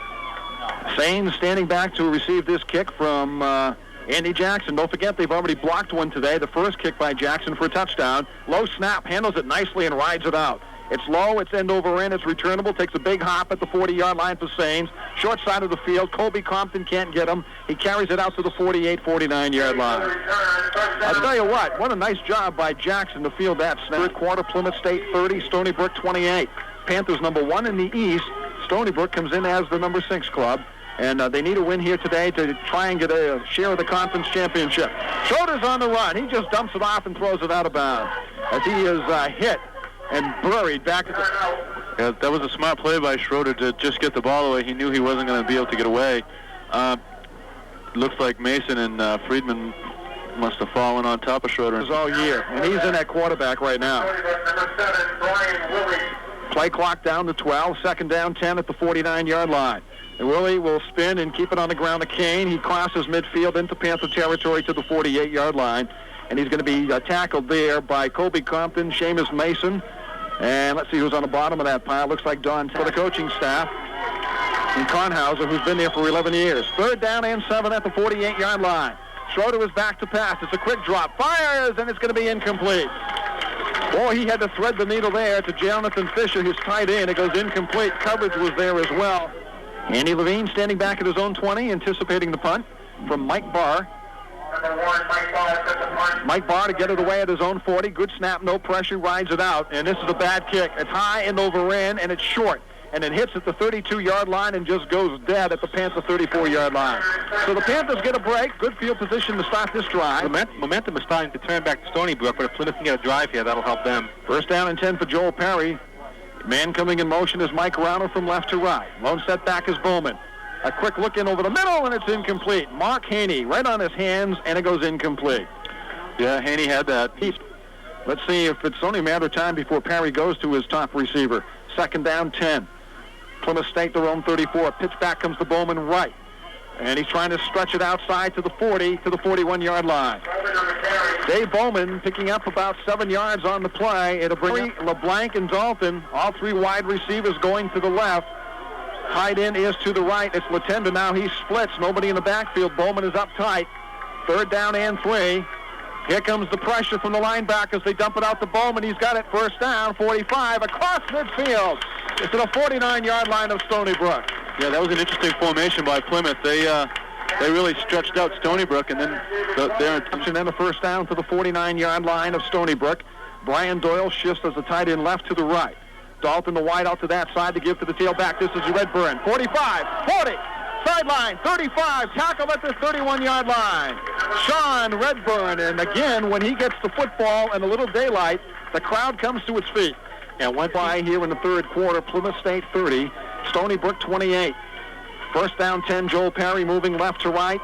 Sain standing back to receive this kick from Andy Jackson. Don't forget, they've already blocked one today. The first kick by Jackson for a touchdown. Low snap, handles it nicely and rides it out. It's low, it's end over end, it's returnable, takes a big hop at the 40-yard line for Sains. Short side of the field, Colby Compton can't get him. He carries it out to the 48, 49-yard line. I'll tell you what a nice job by Jackson to field that snap. Third quarter, Plymouth State 30, Stony Brook 28. Panthers number 1 in the East. Stony Brook comes in as the number 6 club. And they need a win here today to try and get a share of the conference championship. Schroeder's on the run. He just dumps it off and throws it out of bounds as he is hit and buried back at the... Yeah, that was a smart play by Schroeder to just get the ball away. He knew he wasn't going to be able to get away. Looks like Mason and Friedman must have fallen on top of Schroeder. All year, and he's in at quarterback right now. Play clock down to 12, 2nd down 10 at the 49-yard line. And Willie will spin and keep it on the ground to Kane. He crosses midfield into Panther territory to the 48-yard line. And he's going to be tackled there by Colby Compton, Seamus Mason. And let's see who's on the bottom of that pile. Looks like Don for the coaching staff. And Kornhauser, who's been there for 11 years. 3rd down and 7 at the 48-yard line. Schroeder is back to pass. It's a quick drop. Fires, and it's going to be incomplete. Boy, he had to thread the needle there to Jonathan Fisher, his tight end. It goes incomplete. Coverage was there as well. Andy Levine standing back at his own 20, anticipating the punt from Mike Barr. Mike Barr to get it away at his own 40. Good snap, no pressure, rides it out. And this is a bad kick. It's high and over in, and it's short. And it hits at the 32-yard line and just goes dead at the Panther 34-yard line. So the Panthers get a break. Good field position to start this drive. Momentum is starting to turn back to Stony Brook, but if Plymouth can get a drive here, that'll help them. 1st down and 10 for Joel Perry. Man coming in motion is Mike Rauner from left to right. Lone setback is Bowman. A quick look in over the middle, and it's incomplete. Mark Haney right on his hands, and it goes incomplete. Yeah, Haney had that. Let's see if it's only a matter of time before Perry goes to his top receiver. 2nd down, 10. Plymouth State, their own 34. Pitch back comes to Bowman right. And he's trying to stretch it outside to the 40, to the 41-yard line. Dave Bowman picking up about 7 yards on the play. It'll bring LeBlanc and Dalton, all 3 wide receivers going to the left. Tight end is to the right. It's Latenda now. He splits. Nobody in the backfield. Bowman is up tight. 3rd down and 3. Here comes the pressure from the linebackers. They dump it out to Bowman. He's got it. First down, 45, across midfield. It's to the 49-yard line of Stony Brook. Yeah, that was an interesting formation by Plymouth. They really stretched out Stony Brook, and then their interception and a first down to the 49-yard line of Stony Brook. Brian Doyle shifts as the tight end left to the right. Dalton the wide out to that side to give to the tailback. This is Redburn. 45, 40, sideline, 35, tackle at the 31-yard line. Sean Redburn, and again, when he gets the football and a little daylight, the crowd comes to its feet. And went by here in the third quarter. Plymouth State 30, Stony Brook 28. First down 10, Joel Perry moving left to right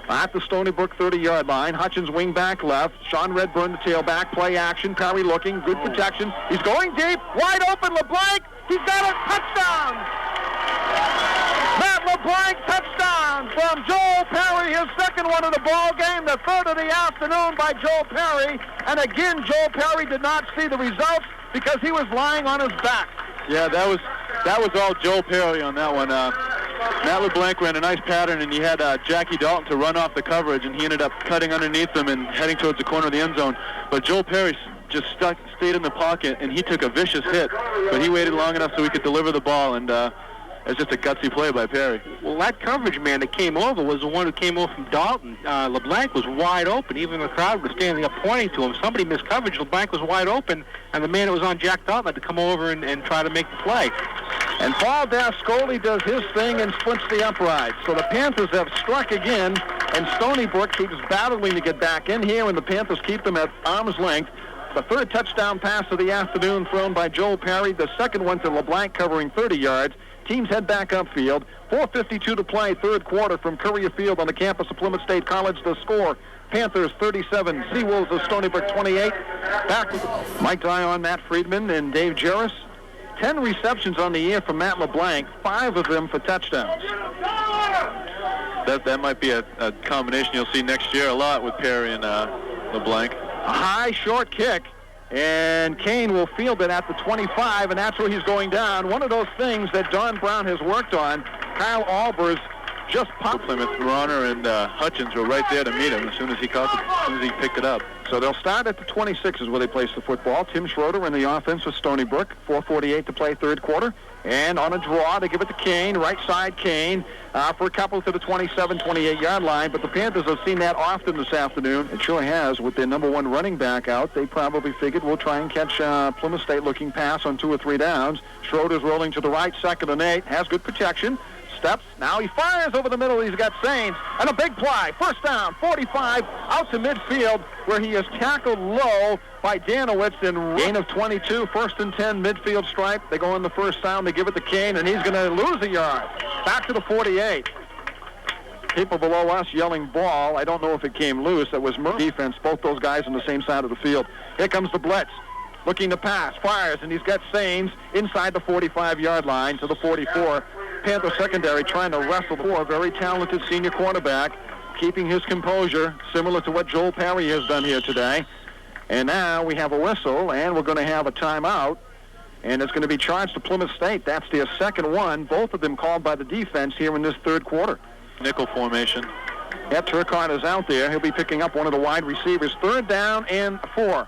at the Stony Brook 30-yard line. Hutchins wing back left. Sean Redburn the tailback. Play action. Perry looking. Good protection. He's going deep. Wide open. LeBlanc. He's got a touchdown. Matt LeBlanc touchdown from Joel Perry. His second one of the ball game. The third of the afternoon by Joel Perry. And again, Joel Perry did not see the results because he was lying on his back. Yeah, that was all Joel Perry on that one. Matt LeBlanc ran a nice pattern, and he had Jackie Dalton to run off the coverage, and he ended up cutting underneath him and heading towards the corner of the end zone. But Joel Perry just stayed in the pocket, and he took a vicious hit, but he waited long enough so he could deliver the ball, and it's just a gutsy play by Perry. Well, that coverage man that came over was the one who came over from Dalton. LeBlanc was wide open. Even the crowd was standing up pointing to him. Somebody missed coverage. LeBlanc was wide open, and the man that was on Jack Dalton had to come over and try to make the play. And Paul Dascoli does his thing and splits the uprights. So the Panthers have struck again, and Stony Brook keeps battling to get back in here, and the Panthers keep them at arm's length. The third touchdown pass of the afternoon thrown by Joel Perry. The second one to LeBlanc covering 30 yards. Teams head back upfield. 4:52 to play, third quarter from Courier Field on the campus of Plymouth State College. The score, Panthers 37, Seawolves of Stony Brook 28. Back with Mike Dion, Matt Friedman, and Dave Jarris. 10 receptions on the year for Matt LeBlanc, 5 of them for touchdowns. That might be a combination you'll see next year a lot with Perry and LeBlanc. A high, short kick, and Kane will field it at the 25, and that's where he's going down. One of those things that Don Brown has worked on. Kyle Albers just popped. Plymouth Runner and Hutchins were right there to meet him as soon as he picked it up. So they'll start at the 26 is where they place the football. Tim Schroeder in the offense for Stony Brook. 4:48 to play, third quarter. And on a draw, they give it to Kane, right side Kane, for a couple to the 27, 28-yard line. But the Panthers have seen that often this afternoon. It sure has. With their number one running back out, they probably figured we'll try and catch Plymouth State looking pass on 2 or 3 downs. Schroeder's rolling to the right, 2nd and 8, has good protection. Steps. Now he fires over the middle. He's got Sains. And a big play. First down, 45, out to midfield, where he is tackled low by Danowitz in gain of 22. 1st and 10, midfield stripe. They go in the first down. They give it to Kane, and he's going to lose a yard. Back to the 48. People below us yelling ball. I don't know if it came loose. That was Murphy defense. Both those guys on the same side of the field. Here comes the blitz. Looking to pass. Fires, and he's got Sains inside the 45-yard line to the 44. Panther secondary trying to wrestle for a very talented senior cornerback, keeping his composure, similar to what Joel Perry has done here today. And now we have a whistle, and we're going to have a timeout, and it's going to be charged to Plymouth State. That's their second one, both of them called by the defense here in this third quarter. Nickel formation. Ed Turcotte is out there. He'll be picking up one of the wide receivers. 3rd down and 4.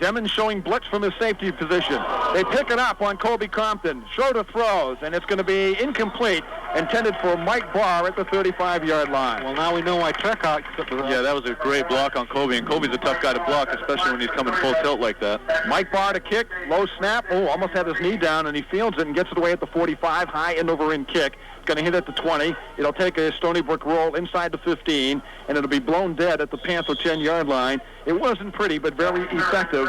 Demon showing blitz from his safety position. They pick it up on Kobe Compton. Schroeder throws, and it's going to be incomplete, intended for Mike Barr at the 35-yard line. Well, now we know why Turcotte. Yeah, that was a great block on Kobe, and Kobe's a tough guy to block, especially when he's coming full tilt like that. Mike Barr to kick, low snap. Oh, almost had his knee down, and he fields it and gets it away at the 45, high end over end kick. Going to hit at the 20. It'll take a Stony Brook roll inside the 15, and it'll be blown dead at the Panther 10-yard line. It wasn't pretty, but very effective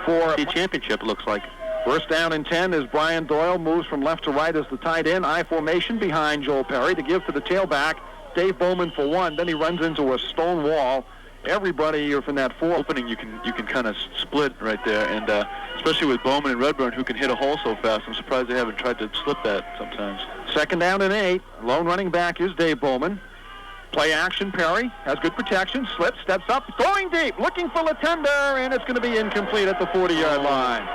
for the championship, looks like. First down and 10 as Brian Doyle moves from left to right as the tight end. I formation behind Joel Perry to give to the tailback, Dave Bowman for 1. Then he runs into a stone wall. Everybody from that 4 opening, you can kind of split right there, and especially with Bowman and Redburn, who can hit a hole so fast. I'm surprised they haven't tried to slip that sometimes. 2nd down and 8. Lone running back is Dave Bowman. Play action, Perry has good protection, slips, steps up, going deep, looking for Latender, and it's going to be incomplete at the 40-yard line.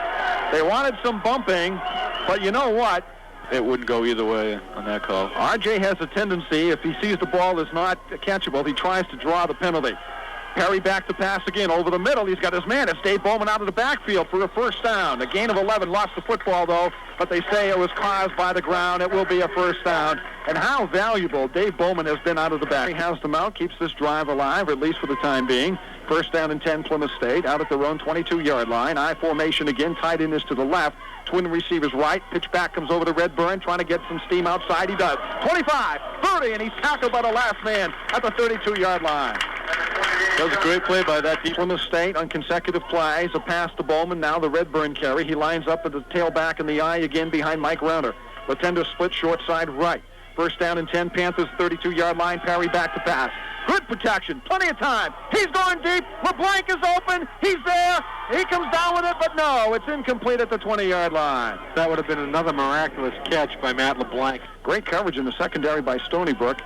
They wanted some bumping, but you know what? It wouldn't go either way on that call. RJ has a tendency, if he sees the ball is not catchable, he tries to draw the penalty. Perry back to pass again over the middle. He's got his man. It's Dave Bowman out of the backfield for a first down. A gain of 11. Lost the football, though, but they say it was caused by the ground. It will be a first down. And how valuable Dave Bowman has been out of the back. He has them out, keeps this drive alive, at least for the time being. First down and 10, Plymouth State, out at their own 22-yard line. I formation again. Tight end is to the left. Twin receivers right. Pitch back comes over to Redburn, trying to get some steam outside. He does. 25, 30, and he's tackled by the last man at the 32-yard line. That was a great play by that deep. Plymouth State on consecutive plays. A pass to Bowman, now the Redburn carry. He lines up at the tailback in the eye again behind Mike Rounder. Latender split short side right. First down and 10, Panthers 32-yard line. Perry back to pass. Good protection, plenty of time. He's going deep. LeBlanc is open. He's there. He comes down with it, but no, it's incomplete at the 20-yard line. That would have been another miraculous catch by Matt LeBlanc. Great coverage in the secondary by Stony Brook.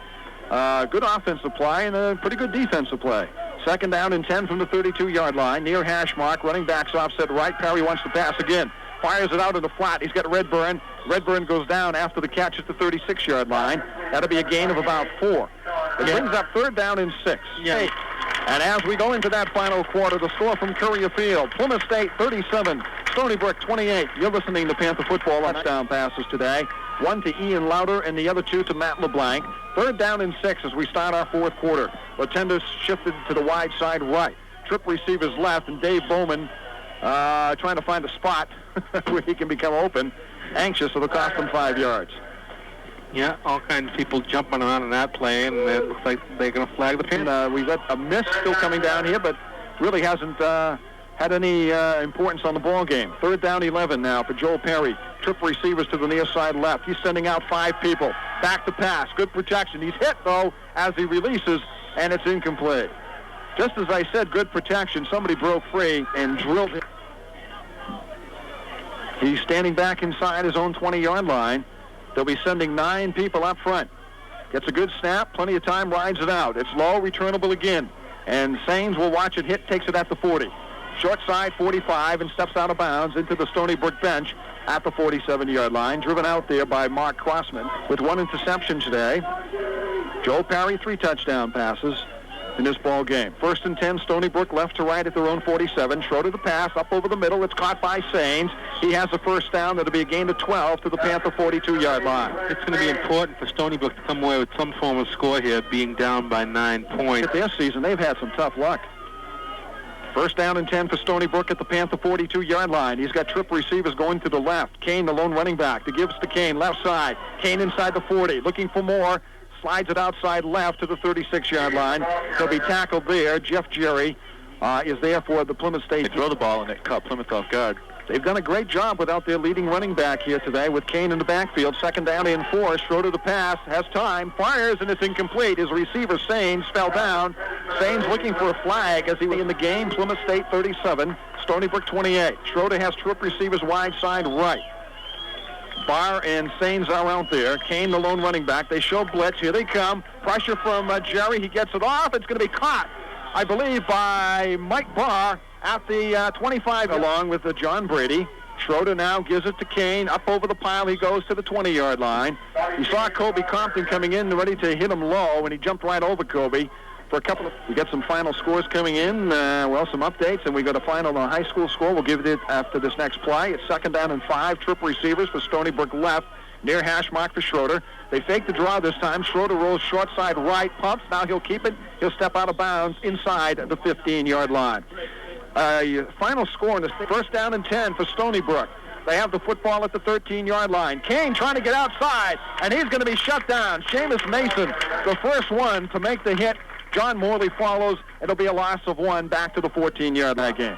Good offensive play and a pretty good defensive play. Second down and 10 from the 32-yard line. Near hash mark. Running backs offset right. Perry wants to pass again. Fires it out in the flat. He's got Redburn. Redburn goes down after the catch at the 36-yard line. That'll be a gain of about 4. It brings up third down and 6. Yeah. And as we go into that final quarter, the score from Courier Field, Plymouth State 37, Stony Brook 28. You're listening to Panther Football. Touchdown passes today. One to Ian Lauder and the other two to Matt LeBlanc. Third down and 6 as we start our fourth quarter. Latender shifted to the wide side right. Trip receivers left, and Dave Bowman trying to find a spot where he can become open. Anxious, it'll cost him 5 yards. Yeah, all kinds of people jumping around in that play, and it looks like they're going to flag the pin. We've got a miss still coming down here, but really hasn't had any importance on the ball game. Third down 11 now for Joel Perry. Trip receivers to the near side left. He's sending out 5 people. Back to pass. Good protection. He's hit, though, as he releases, and it's incomplete. Just as I said, good protection. Somebody broke free and drilled him. He's standing back inside his own 20-yard line. They'll be sending 9 people up front. Gets a good snap, plenty of time, rides it out. It's low, returnable again. And Sains will watch it hit, takes it at the 40. Short side, 45, and steps out of bounds into the Stony Brook bench at the 47-yard line. Driven out there by Mark Crossman with 1 interception today. Joel Perry, 3 touchdown passes in this ball game. First and 10, Stony Brook left to right at their own 47. Schroeder the pass up over the middle. It's caught by Sains. He has a first down. That'll be a gain of 12 to the Panther 42-yard line. It's going to be important for Stony Brook to come away with some form of score here, being down by 9 points. This season, they've had some tough luck. First down and 10 for Stony Brook at the Panther 42-yard line. He's got trip receivers going to the left. Kane, the lone running back. He gives to Kane, left side. Kane inside the 40, looking for more. Slides it outside left to the 36-yard line. He'll be tackled there. Jeff Jerry is there for the Plymouth State. They throw the ball and it caught Plymouth off guard. They've done a great job without their leading running back here today with Kane in the backfield. Second down and 4. Schroeder the pass. Has time. Fires, and it's incomplete. His receiver, Sains, fell down. Sains looking for a flag as he was in the game. Plymouth State 37, Stony Brook 28. Schroeder has trip receivers wide side right. Barr and Sains are out there. Kane, the lone running back. They show blitz. Here they come. Pressure from Jerry. He gets it off. It's going to be caught, I believe, by Mike Barr at the 25, along with John Brady. Schroeder now gives it to Kane. Up over the pile he goes to the 20-yard line. He saw Kobe Compton coming in, ready to hit him low, and he jumped right over Kobe. For a couple of, we got some final scores coming in, some updates, and we got a final high school score. We'll give it after this next play. It's second down and 5. Trip receivers for Stony Brook left, near hash mark for Schroeder. They fake the draw this time. Schroeder rolls short side right, pumps. Now he'll keep it. He'll step out of bounds inside the 15-yard line. Final score in the first down and 10 for Stony Brook. They have the football at the 13-yard line. Kane trying to get outside, and he's going to be shut down. Seamus Mason, the first one to make the hit. John Morley follows. It'll be a loss of 1 back to the 14-yard line game.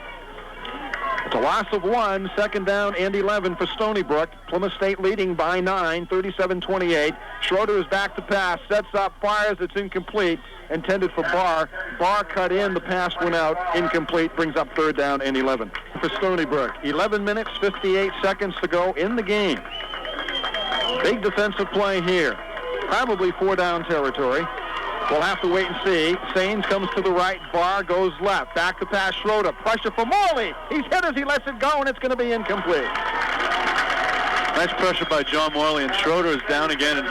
It's a loss of 1, second down and 11 for Stony Brook. Plymouth State leading by 9, 37-28. Schroeder is back to pass, sets up, fires. It's incomplete, intended for Barr. Barr cut in, the pass went out, incomplete, brings up third down and 11 for Stony Brook. 11 minutes, 58 seconds to go in the game. Big defensive play here. Probably 4-down territory. We'll have to wait and see. Sains comes to the right. Barr goes left. Back to pass Schroeder. Pressure for Morley. He's hit as he lets it go, and it's going to be incomplete. Nice pressure by John Morley, and Schroeder is down again, and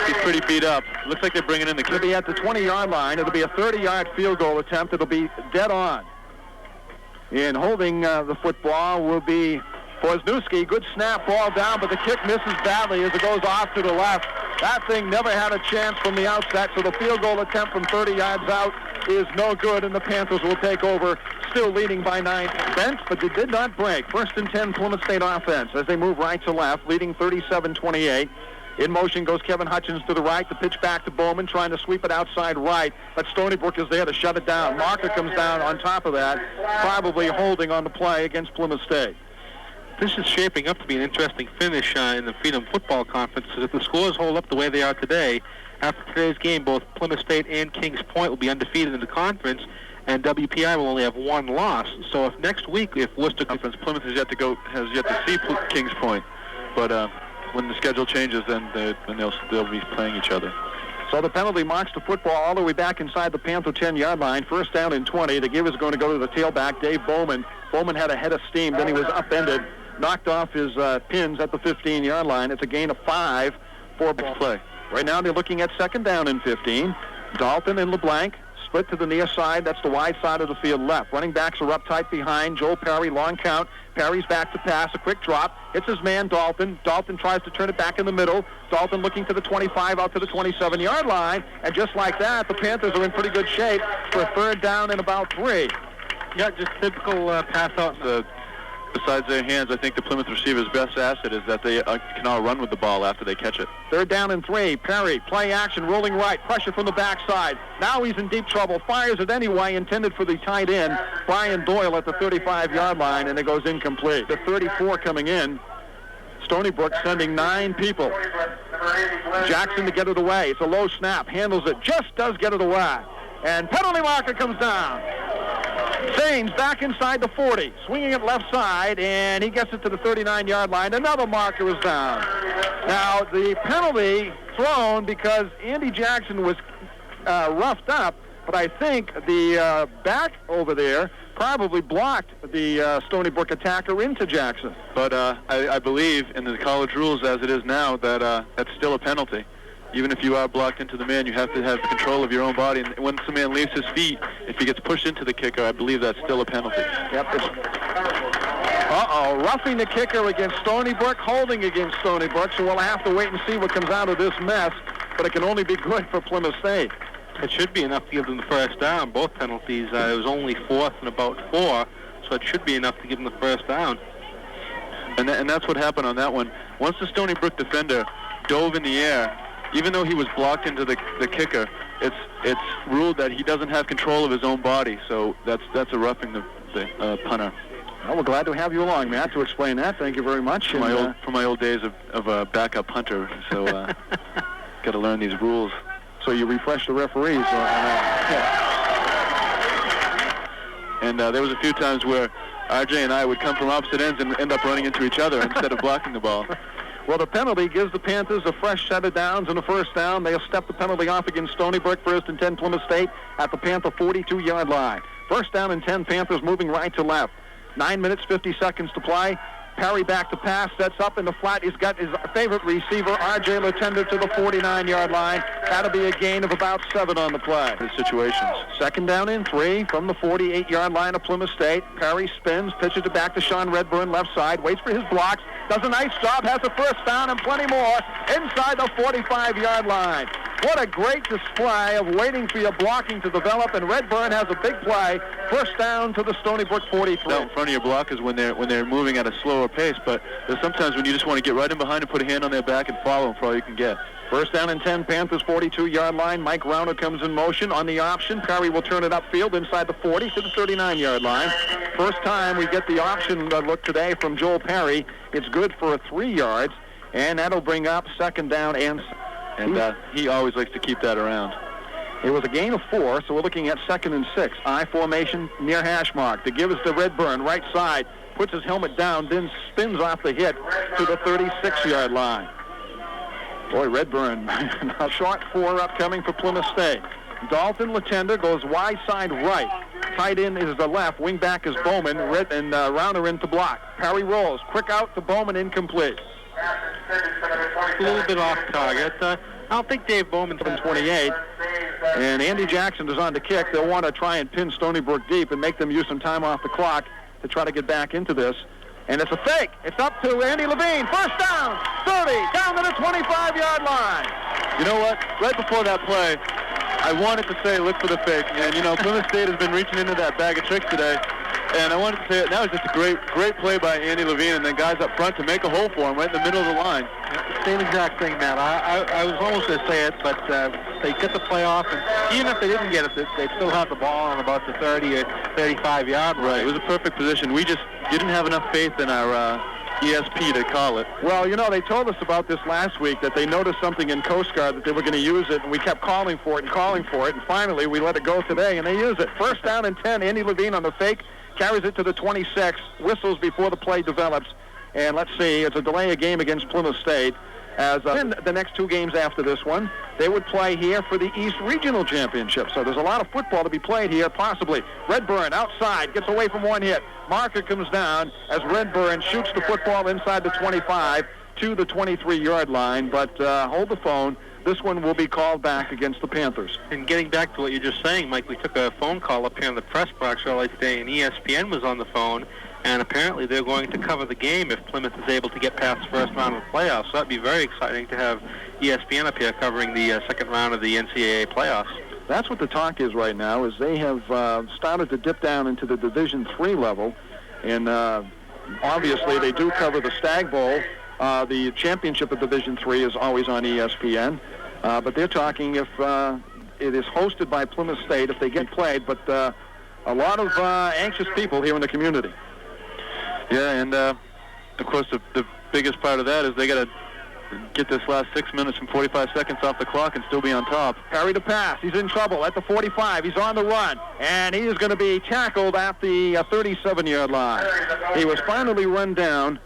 He's pretty beat up. Looks like they're bringing in the It'll kick. be at the 20-yard line. It'll be a 30-yard field goal attempt. It'll be dead on. And holding the football will be Wisniewski. Good snap, ball down, but the kick misses badly as it goes off to the left. That thing never had a chance from the outset, so the field goal attempt from 30 yards out is no good, and the Panthers will take over, still leading by 9. Bent, but it did not break. First and 10 Plymouth State offense as they move right to left, leading 37-28. In motion goes Kevin Hutchins to the right. The pitch back to Bowman, trying to sweep it outside right. But Stony Brook is there to shut it down. Marker comes down on top of that, probably holding on the play against Plymouth State. This is shaping up to be an interesting finish in the Freedom Football Conference. If the scores hold up the way they are today, after today's game, both Plymouth State and Kings Point will be undefeated in the conference, and WPI will only have one loss. So if next week, if Worcester Conference, Plymouth has yet to see Kings Point, but when the schedule changes, then they'll be playing each other. So the penalty marks the football all the way back inside the Panther 10-yard line. First down and 20. The give is going to go to the tailback, Dave Bowman. Bowman had a head of steam, then he was upended, knocked off his pins at the 15-yard line. It's a gain of 5 for ball play. Right now they're looking at second down and 15. Dalton and LeBlanc split to the near side. That's the wide side of the field left. Running backs are up tight behind. Joel Perry, long count. Perry's back to pass. A quick drop. Hits his man, Dalton. Dalton tries to turn it back in the middle. Dalton looking to the 25 out to the 27-yard line. And just like that, the Panthers are in pretty good shape for a third down and about 3. Yeah, just typical pass out. Besides their hands, I think the Plymouth receiver's best asset is that they can all run with the ball after they catch it. Third down and 3. Perry, play action, rolling right, pressure from the backside. Now he's in deep trouble. Fires it anyway, intended for the tight end, Brian Doyle at the 35-yard line, and it goes incomplete. The 34 coming in. Stony Brook sending 9 people. Jackson to get it away. It's a low snap. Handles it. Just does get it away. And penalty marker comes down. Sains back inside the 40, swinging it left side, and he gets it to the 39-yard line. Another marker is down. Now, the penalty thrown because Andy Jackson was roughed up, but I think the back over there probably blocked the Stony Brook attacker into Jackson. But I believe in the college rules as it is now that that's still a penalty. Even if you are blocked into the man, you have to have control of your own body. And once the man leaves his feet, if he gets pushed into the kicker, I believe that's still a penalty. Yep. Roughing the kicker against Stony Brook, holding against Stony Brook. So we'll have to wait and see what comes out of this mess. But it can only be good for Plymouth State. It should be enough to give them the first down. Both penalties, it was only 4th and about 4, so it should be enough to give them the first down. And that's what happened on that one. Once the Stony Brook defender dove in the air, even though he was blocked into the kicker, it's ruled that he doesn't have control of his own body. So that's a roughing the punter. Well, we're glad to have you along, Matt, to explain that. Thank you very much. From my old days of a backup punter, so got to learn these rules. So you refresh the referees. And there was a few times where RJ and I would come from opposite ends and end up running into each other instead of blocking the ball. Well, the penalty gives the Panthers a fresh set of downs and a first down. They'll step the penalty off against Stony Brook. First and 10 Plymouth State at the Panther 42-yard line. First down and 10, Panthers moving right to left. 9 minutes, 50 seconds to play. Perry back to pass, sets up in the flat. He's got his favorite receiver, R.J. Latender, to the 49-yard line. That'll be a gain of about 7 on the play. The situations. Second down and 3 from the 48-yard line of Plymouth State. Perry spins, pitches it back to Sean Redburn, left side, waits for his blocks, does a nice job, has a first down and plenty more inside the 45-yard line. What a great display of waiting for your blocking to develop, and Redburn has a big play. First down to the Stony Brook 43. Down in front of your blockers when they're moving at a slower pace, but there's sometimes when you just want to get right in behind and put a hand on their back and follow them for all you can get. First down and 10, Panthers 42-yard line. Mike Rauner comes in motion on the option. Perry will turn it upfield inside the 40 to the 39-yard line. First time we get the option look today from Joel Perry. It's good for 3 yards, and that'll bring up second down and he always likes to keep that around. It was a gain of 4, so we're looking at second and 6. I formation near hash mark. The give is to Redburn, right side. Puts his helmet down, then spins off the hit to the 36-yard line. Boy, Redburn, a short 4 upcoming for Plymouth State. Dalton Latender goes wide side right. Tight end is the left. Wing back is Bowman, and Rauner in to block. Perry rolls. Quick out to Bowman, incomplete. A little bit off target. I don't think Dave Bowman's 28. And Andy Jackson is on to kick. They'll want to try and pin Stony Brook deep and make them use some time off the clock to try to get back into this. And it's a fake. It's up to Andy Levine. First down, 30, down to the 25-yard line. You know what? Right before that play, I wanted to say look for the fake. And, you know, Plymouth State has been reaching into that bag of tricks today. And I wanted to say it. That was just a great play by Andy Levine and then guys up front to make a hole for him right in the middle of the line. Same exact thing, Matt. I was almost going to say it, but they get the play off, and even if they didn't get it, they'd still have the ball on about the 30 or 35-yard line. Right. It was a perfect position. We just didn't have enough faith in our ESP to call it. Well, you know, they told us about this last week, that they noticed something in Coast Guard that they were going to use it, and we kept calling for it, and finally we let it go today, and they use it. First down and 10, Andy Levine on the fake, carries it to the 26, whistles before the play develops, and let's see, it's a delay of game against Plymouth State. As in the next two games after this one, they would play here for the East Regional Championship. So there's a lot of football to be played here, possibly. Redburn outside, gets away from one hit. Marker comes down as Redburn shoots the football inside the 25 to the 23-yard line. But hold the phone. This one will be called back against the Panthers. And getting back to what you're just saying, Mike, we took a phone call up here in the press box earlier today, and ESPN was on the phone. And apparently they're going to cover the game if Plymouth is able to get past the first round of the playoffs. So that'd be very exciting to have ESPN up here covering the second round of the NCAA playoffs. That's what the talk is right now, is they have started to dip down into the Division III level. And obviously they do cover the Stag Bowl. The championship of Division III is always on ESPN. But they're talking if it is hosted by Plymouth State, if they get played. But a lot of anxious people here in the community. Yeah, and of course the biggest part of that is they got to get this last 6 minutes and 45 seconds off the clock and still be on top. Parry to pass. He's in trouble at the 45. He's on the run, and he is going to be tackled at the 37-yard line. He was finally run down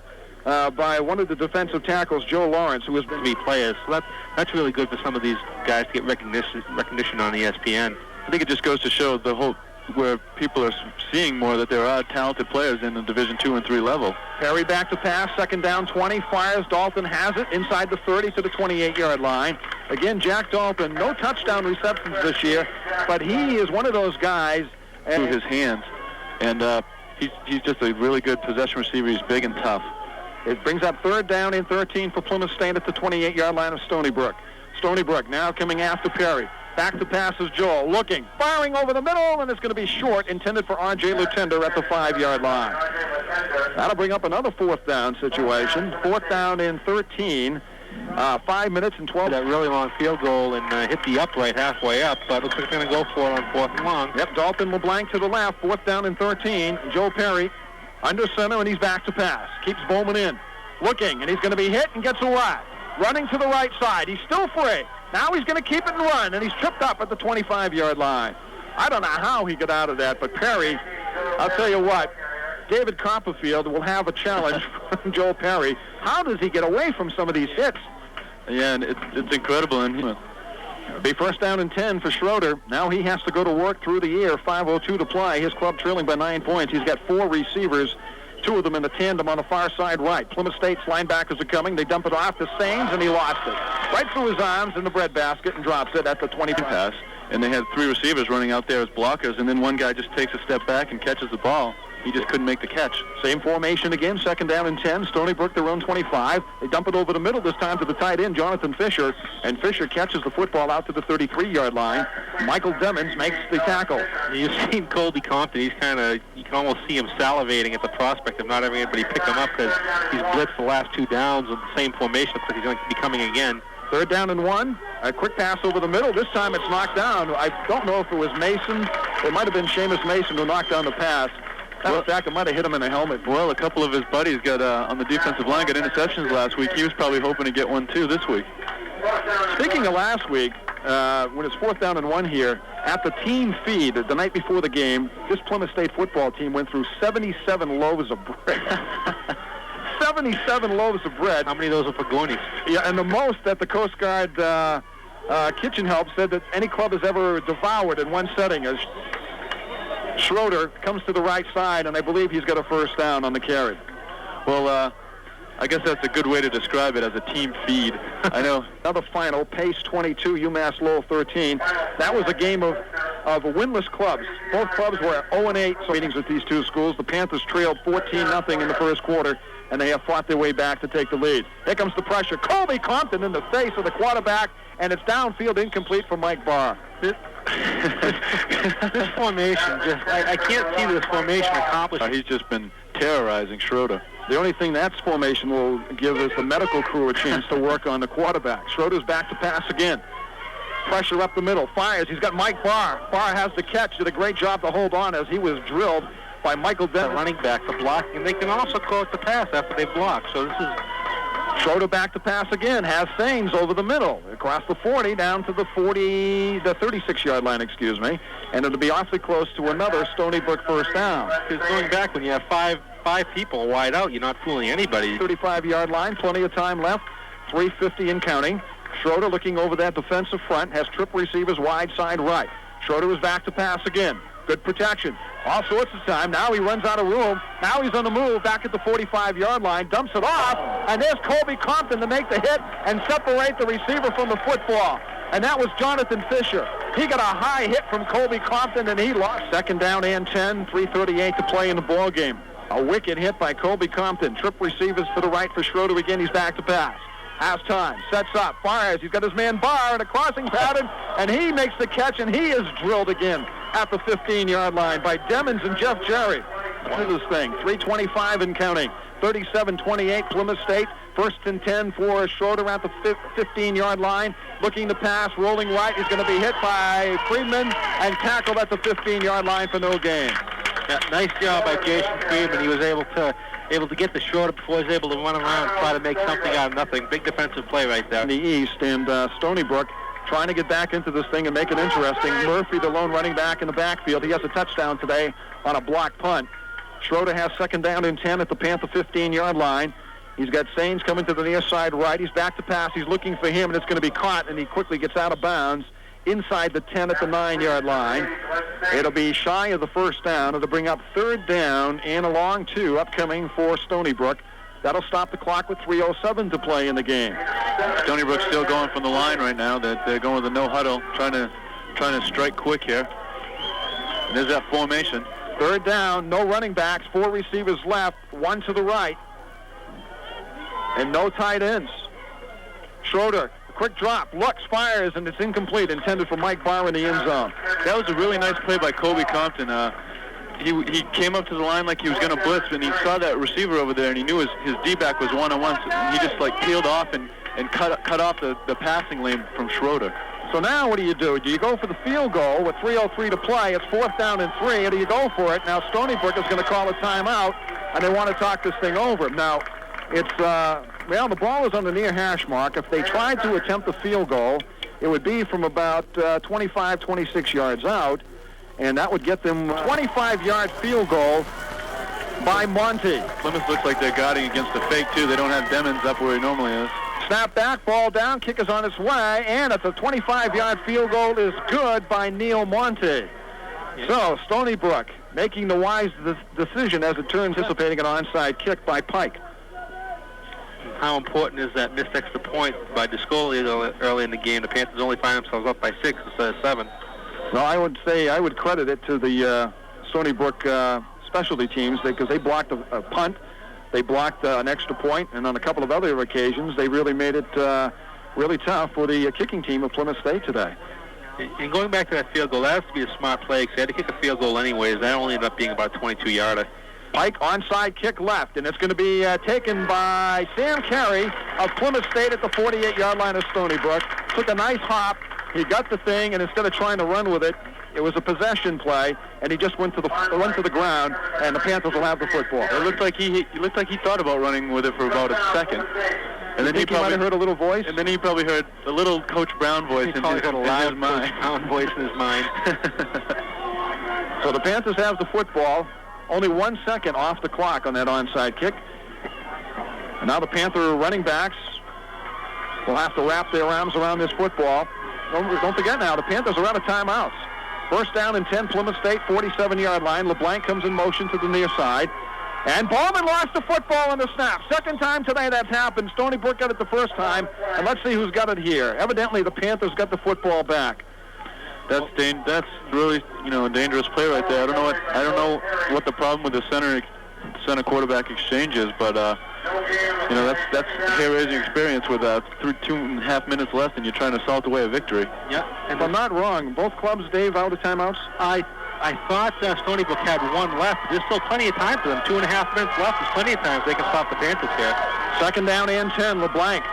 by one of the defensive tackles, Joe Lawrence, who has been to be players. So that's really good for some of these guys to get recognition on ESPN. I think it just goes to show the whole where people are seeing more that there are talented players in the Division II and III level. Perry back to pass, second down 20, fires, Dalton has it inside the 30 to the 28-yard line. Again, Jack Dalton, no touchdown receptions this year, but he is one of those guys. Through his hands, and he's just a really good possession receiver. He's big and tough. It brings up third down and 13 for Plymouth State at the 28-yard line of Stony Brook. Stony Brook now coming after Perry. Back to pass is Joel, looking, firing over the middle, and it's going to be short, intended for R.J. Lutender at the 5-yard line. That'll bring up another fourth down situation. Fourth down and 13, 5 minutes and 12. That really long field goal and hit the upright halfway up, but looks like they're going to go for it on fourth and long. Yep, Dalton LeBlanc to the left, fourth down and 13. Joe Perry under center, and he's back to pass. Keeps Bowman in, looking, and he's going to be hit and gets away. Running to the right side. He's still free. Now he's going to keep it and run, and he's tripped up at the 25-yard line. I don't know how he got out of that, but Perry, I'll tell you what, David Copperfield will have a challenge from Joe Perry. How does he get away from some of these hits? Yeah, and it's incredible. And it'll be first down and 10 for Schroeder. Now he has to go to work through the air. 5:02 to play. His club trailing by 9 points. He's got 4 receivers. 2 of them in the tandem on the far side right. Plymouth State's linebackers are coming. They dump it off to Sains, and he lost it. Right through his arms in the breadbasket and drops it at the 20 pass. And they had 3 receivers running out there as blockers, and then one guy just takes a step back and catches the ball. He just couldn't make the catch. Same formation again, second down and 10. Stony Brook, their own 25. They dump it over the middle this time to the tight end, Jonathan Fisher. And Fisher catches the football out to the 33-yard line. Michael Demmons makes the tackle. You've seen Colby Compton. He's you can almost see him salivating at the prospect of not having anybody pick him up because he's blitzed the last 2 downs with the same formation. Looks like he's going to be coming again. Third down and 1. A quick pass over the middle. This time it's knocked down. I don't know if it was Mason. It might have been Seamus Mason who knocked down the pass. In fact, it might have hit him in the helmet. Well, a couple of his buddies got on the defensive line got interceptions last week. He was probably hoping to get one too this week. Speaking of last week, when it's fourth down and 1 here, at the team feed the night before the game, this Plymouth State football team went through 77 loaves of bread. 77 loaves of bread. How many of those are for Goonies? Yeah, and the most that the Coast Guard kitchen help said that any club has ever devoured in one setting. As Schroeder comes to the right side, and I believe he's got a first down on the carry. Well, I guess that's a good way to describe it, as a team feed. I know. Another final, Pace 22, UMass Lowell 13. That was a game of winless clubs. Both clubs were 0-8 meetings with these two schools. The Panthers trailed 14-0 in the first quarter, and they have fought their way back to take the lead. Here comes the pressure. Colby Compton in the face of the quarterback, and it's downfield incomplete for Mike Barr. This formation, I can't see this formation accomplishing. He's just been terrorizing Schroeder. The only thing that formation will give is the medical crew a chance to work on the quarterback. Schroeder's back to pass again. Pressure up the middle. Fires. He's got Mike Barr. Barr has the catch. Did a great job to hold on as he was drilled by Michael Denton. The running back for blocking, and they can also call it the pass after they block. So this is... Schroeder back to pass again. Has Sains over the middle. Across the 40, down to the 36-yard line, excuse me. And it'll be awfully close to another Stony Brook first down. Because going back, when you have five people wide out, you're not fooling anybody. 35-yard line, plenty of time left. 3:50 and counting. Schroeder looking over that defensive front, has trip receivers wide side right. Schroeder is back to pass again. Good protection. All sorts of time. Now he runs out of room. Now he's on the move back at the 45-yard line. Dumps it off. And there's Colby Compton to make the hit and separate the receiver from the football. And that was Jonathan Fisher. He got a high hit from Colby Compton, and he lost. Second down and 10. 3:38 to play in the ball game. A wicked hit by Colby Compton. Trip receivers to the right for Schroeder again. He's back to pass. Has time. Sets up. Fires. He's got his man Barr in a crossing pattern, and he makes the catch, and he is drilled again at the 15-yard line by Demmons and Jeff Jerry. Look at this thing. 3:25 and counting. 37-28 Plymouth State. First and 10 for Schroeder at the 15-yard line. Looking to pass. Rolling right. He's going to be hit by Friedman and tackled at the 15-yard line for no gain. Yeah, nice job by Jason Friedman. He was able to get the Schroeder before he was able to run around and try to make something out of nothing. Big defensive play right there. In the East, and Stony Brook trying to get back into this thing and make it interesting. Murphy, the lone running back in the backfield. He has a touchdown today on a blocked punt. Schroeder has second down and 10 at the Panther 15-yard line. He's got Sains coming to the near side right. He's back to pass. He's looking for him, and it's going to be caught, and he quickly gets out of bounds inside the 10 at the 9-yard line. It'll be shy of the first down. It'll bring up third down and a long two upcoming for Stony Brook. That'll stop the clock with 3:07 to play in the game. Stony Brook still going from the line right now. They're going with a no huddle, trying to strike quick here. And there's that formation. Third down, no running backs, 4 receivers left, 1 to the right, and no tight ends. Schroeder, a quick drop, looks, fires, and it's incomplete, intended for Mike Barr in the end zone. That was a really nice play by Colby Compton. He came up to the line like he was going to blitz, and he saw that receiver over there, and he knew his D-back was one-on-one, so he just peeled off and cut off the passing lane from Schroeder. So now what do? Do you go for the field goal with 3:03 to play? It's 4th down and 3. Or do you go for it? Now Stony Brook is going to call a timeout, and they want to talk this thing over. Now, it's, the ball is on the near hash mark. If they tried to attempt the field goal, it would be from about 25, 26 yards out, and that would get them 25-yard field goal by Monty. Plymouth looks like they're guarding against the fake, too. They don't have Demmons up where he normally is. Snap back, ball down, kick is on its way, and it's a 25-yard field goal is good by Neil Monte. So, Stony Brook making the wise decision as it turns, anticipating an onside kick by Pike. How important is that missed extra point by Discoli early in the game? The Panthers only find themselves up by 6 instead of 7. Well, I would credit it to the Stony Brook specialty teams because they blocked a punt. They blocked an extra point, and on a couple of other occasions, they really made it really tough for the kicking team of Plymouth State today. And going back to that field goal, that has to be a smart play because they had to kick a field goal anyways. That only ended up being about a 22-yarder. Pike onside kick left, and it's going to be taken by Sam Carey of Plymouth State at the 48-yard line of Stony Brook. Took a nice hop. He got the thing, and instead of trying to run with it, it was a possession play, and he just went to the ground, and the Panthers will have the football. It looked like he thought about running with it for about a second, and then he might have heard a little voice. And then he probably heard a little Coach Brown voice in his mind. Coach Brown voice in his mind. So the Panthers have the football. Only 1 second off the clock on that onside kick. And now the Panther running backs will have to wrap their arms around this football. Don't forget now, the Panthers are out of timeouts. First down and 10, Plymouth State, 47-yard line. LeBlanc comes in motion to the near side. And Bowman lost the football on the snap. Second time today that's happened. Stony Brook got it the first time. And let's see who's got it here. Evidently, the Panthers got the football back. That's really, a dangerous play right there. I don't know what the problem with the center quarterback exchange is, but that's a hair-raising experience with 2.5 minutes left, and you're trying to salt away a victory. Yeah, if I'm not wrong, both clubs, Dave, out of timeouts. I thought Stony Brook had one left. There's still plenty of time for them. 2.5 minutes left. There's plenty of time if they can stop the Panthers here. Second down and 10. LeBlanc,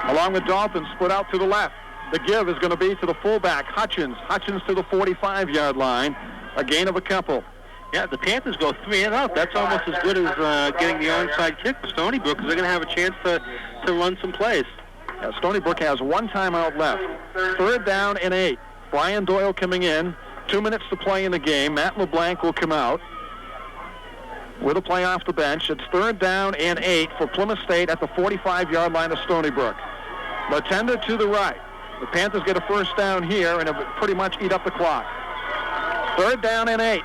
along with Dolphins, split out to the left. The give is going to be to the fullback, Hutchins. Hutchins to the 45-yard line. A gain of a couple. Yeah, the Panthers go 3 and out. That's almost as good as getting the onside kick for Stony Brook, because they're going to have a chance to run some plays. Stony Brook has one timeout left. Third down and 8. Brian Doyle coming in. 2 minutes to play in the game. Matt LeBlanc will come out with a play off the bench. It's third down and 8 for Plymouth State at the 45-yard line of Stony Brook. Latenda to the right. The Panthers get a first down here and pretty much eat up the clock. Third down and 8.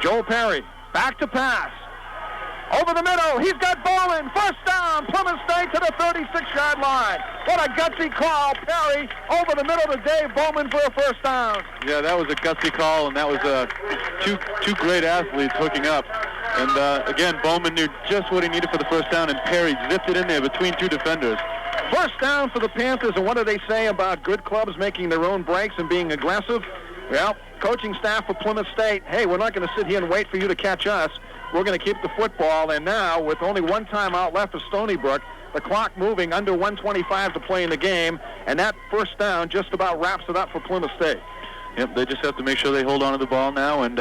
Joel Perry, back to pass. Over the middle, he's got Bowman. First down, Plymouth State to the 36-yard line. What a gutsy call. Perry over the middle to Dave Bowman for a first down. Yeah, that was a gutsy call, and that was two great athletes hooking up. And again, Bowman knew just what he needed for the first down, and Perry zipped it in there between two defenders. First down for the Panthers, and what do they say about good clubs making their own breaks and being aggressive? Well, coaching staff for Plymouth State, hey, we're not going to sit here and wait for you to catch us. We're going to keep the football, and now, with only one timeout left for Stony Brook, the clock moving under 1:25 to play in the game, and that first down just about wraps it up for Plymouth State. Yep, they just have to make sure they hold on to the ball now, and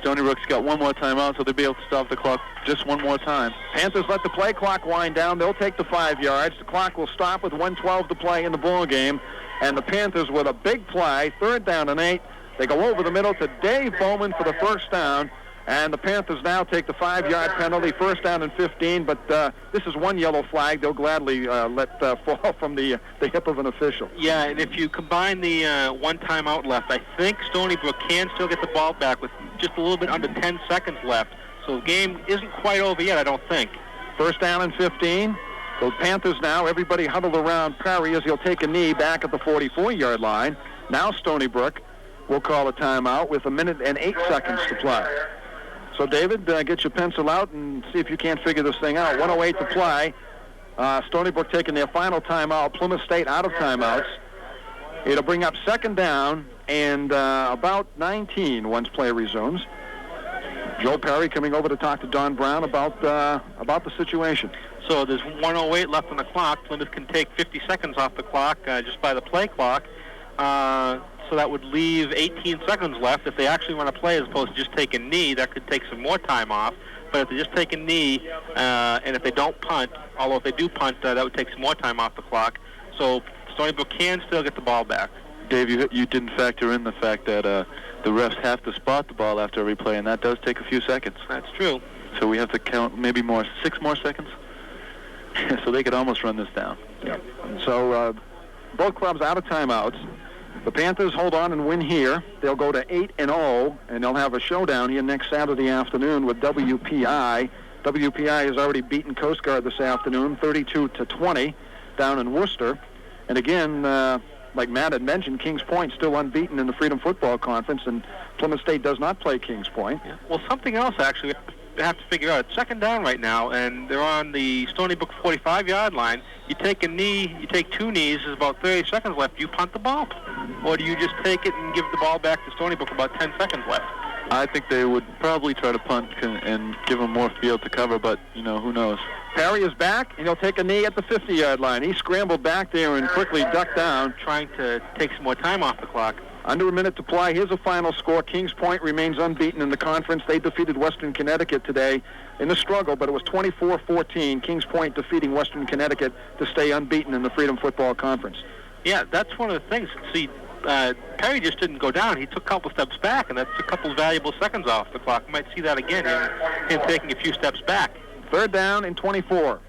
Stony Brook's got one more timeout, so they'll be able to stop the clock just one more time. Panthers let the play clock wind down. They'll take the 5 yards. The clock will stop with 1:12 to play in the ball game, and the Panthers with a big play, third down and 8. They go over the middle to Dave Bowman for the first down. And the Panthers now take the 5-yard penalty, first down and 15, but this is one yellow flag they'll gladly let fall from the hip of an official. Yeah, and if you combine the one timeout left, I think Stony Brook can still get the ball back with just a little bit under 10 seconds left. So the game isn't quite over yet, I don't think. First down and 15. The Panthers now, everybody huddled around Perry as he'll take a knee back at the 44-yard line. Now Stony Brook will call a timeout with 1 minute and 8 seconds to play. So, David, get your pencil out and see if you can't figure this thing out. 1:08 to play. Stony Brook taking their final timeout. Plymouth State out of timeouts. It'll bring up second down and about 19 once play resumes. Joe Perry coming over to talk to Don Brown about the situation. So there's 1:08 left on the clock. Plymouth can take 50 seconds off the clock just by the play clock. So that would leave 18 seconds left. If they actually want to play as opposed to just take a knee, that could take some more time off. But if they just take a knee, and if they don't punt, although if they do punt, that would take some more time off the clock. So Stony Brook can still get the ball back. Dave, you didn't factor in the fact that the refs have to spot the ball after every play, and that does take a few seconds. That's true. So we have to count maybe 6 more seconds. So they could almost run this down. Yeah. So both clubs out of timeouts. The Panthers hold on and win here. They'll go to 8-0, and they'll have a showdown here next Saturday afternoon with WPI. WPI has already beaten Coast Guard this afternoon, 32-20, down in Worcester. And again, like Matt had mentioned, Kings Point still unbeaten in the Freedom Football Conference, and Plymouth State does not play Kings Point. Yeah. Well, something else actually we have to figure out. It's second down right now, and they're on the Stony Brook 45-yard line. You take a knee, you take 2 knees, there's about 30 seconds left. Do you punt the ball? Or do you just take it and give the ball back to Stony Brook about 10 seconds left? I think they would probably try to punt and give them more field to cover, but, who knows. Perry is back, and he'll take a knee at the 50-yard line. He scrambled back there and quickly ducked down. Trying to take some more time off the clock. Under a minute to play. Here's a final score. Kings Point remains unbeaten in the conference. They defeated Western Connecticut today in the struggle, but it was 24-14. Kings Point defeating Western Connecticut to stay unbeaten in the Freedom Football Conference. Yeah, that's one of the things. See, Perry just didn't go down. He took a couple steps back, and that's a couple valuable seconds off the clock. You might see that again, him taking a few steps back. Third down and 24.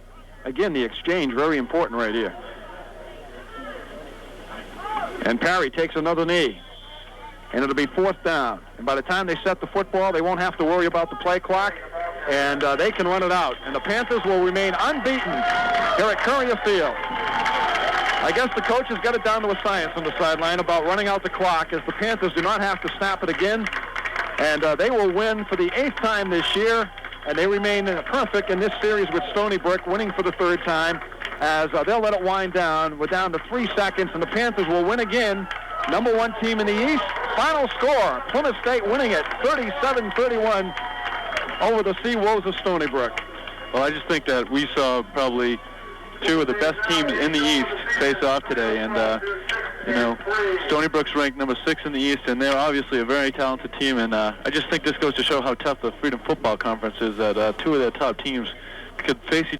Again, the exchange, very important right here. And Perry takes another knee. And it'll be fourth down. And by the time they set the football, they won't have to worry about the play clock. and they can run it out. And the Panthers will remain unbeaten here at Courier Field. I guess the coach has got it down to a science on the sideline about running out the clock, as the Panthers do not have to snap it again. And they will win for the 8th time this year, and they remain perfect in this series with Stony Brook, winning for the 3rd time, as they'll let it wind down. We're down to 3 seconds, and the Panthers will win again. Number 1 team in the East. Final score, Plymouth State winning it 37-31 over the Sea Wolves of Stony Brook. Well, I just think that we saw probably 2 of the best teams in the East face off today, and Stony Brook's ranked number 6 in the East, and they're obviously a very talented team, and I just think this goes to show how tough the Freedom Football Conference is, that 2 of their top teams could face each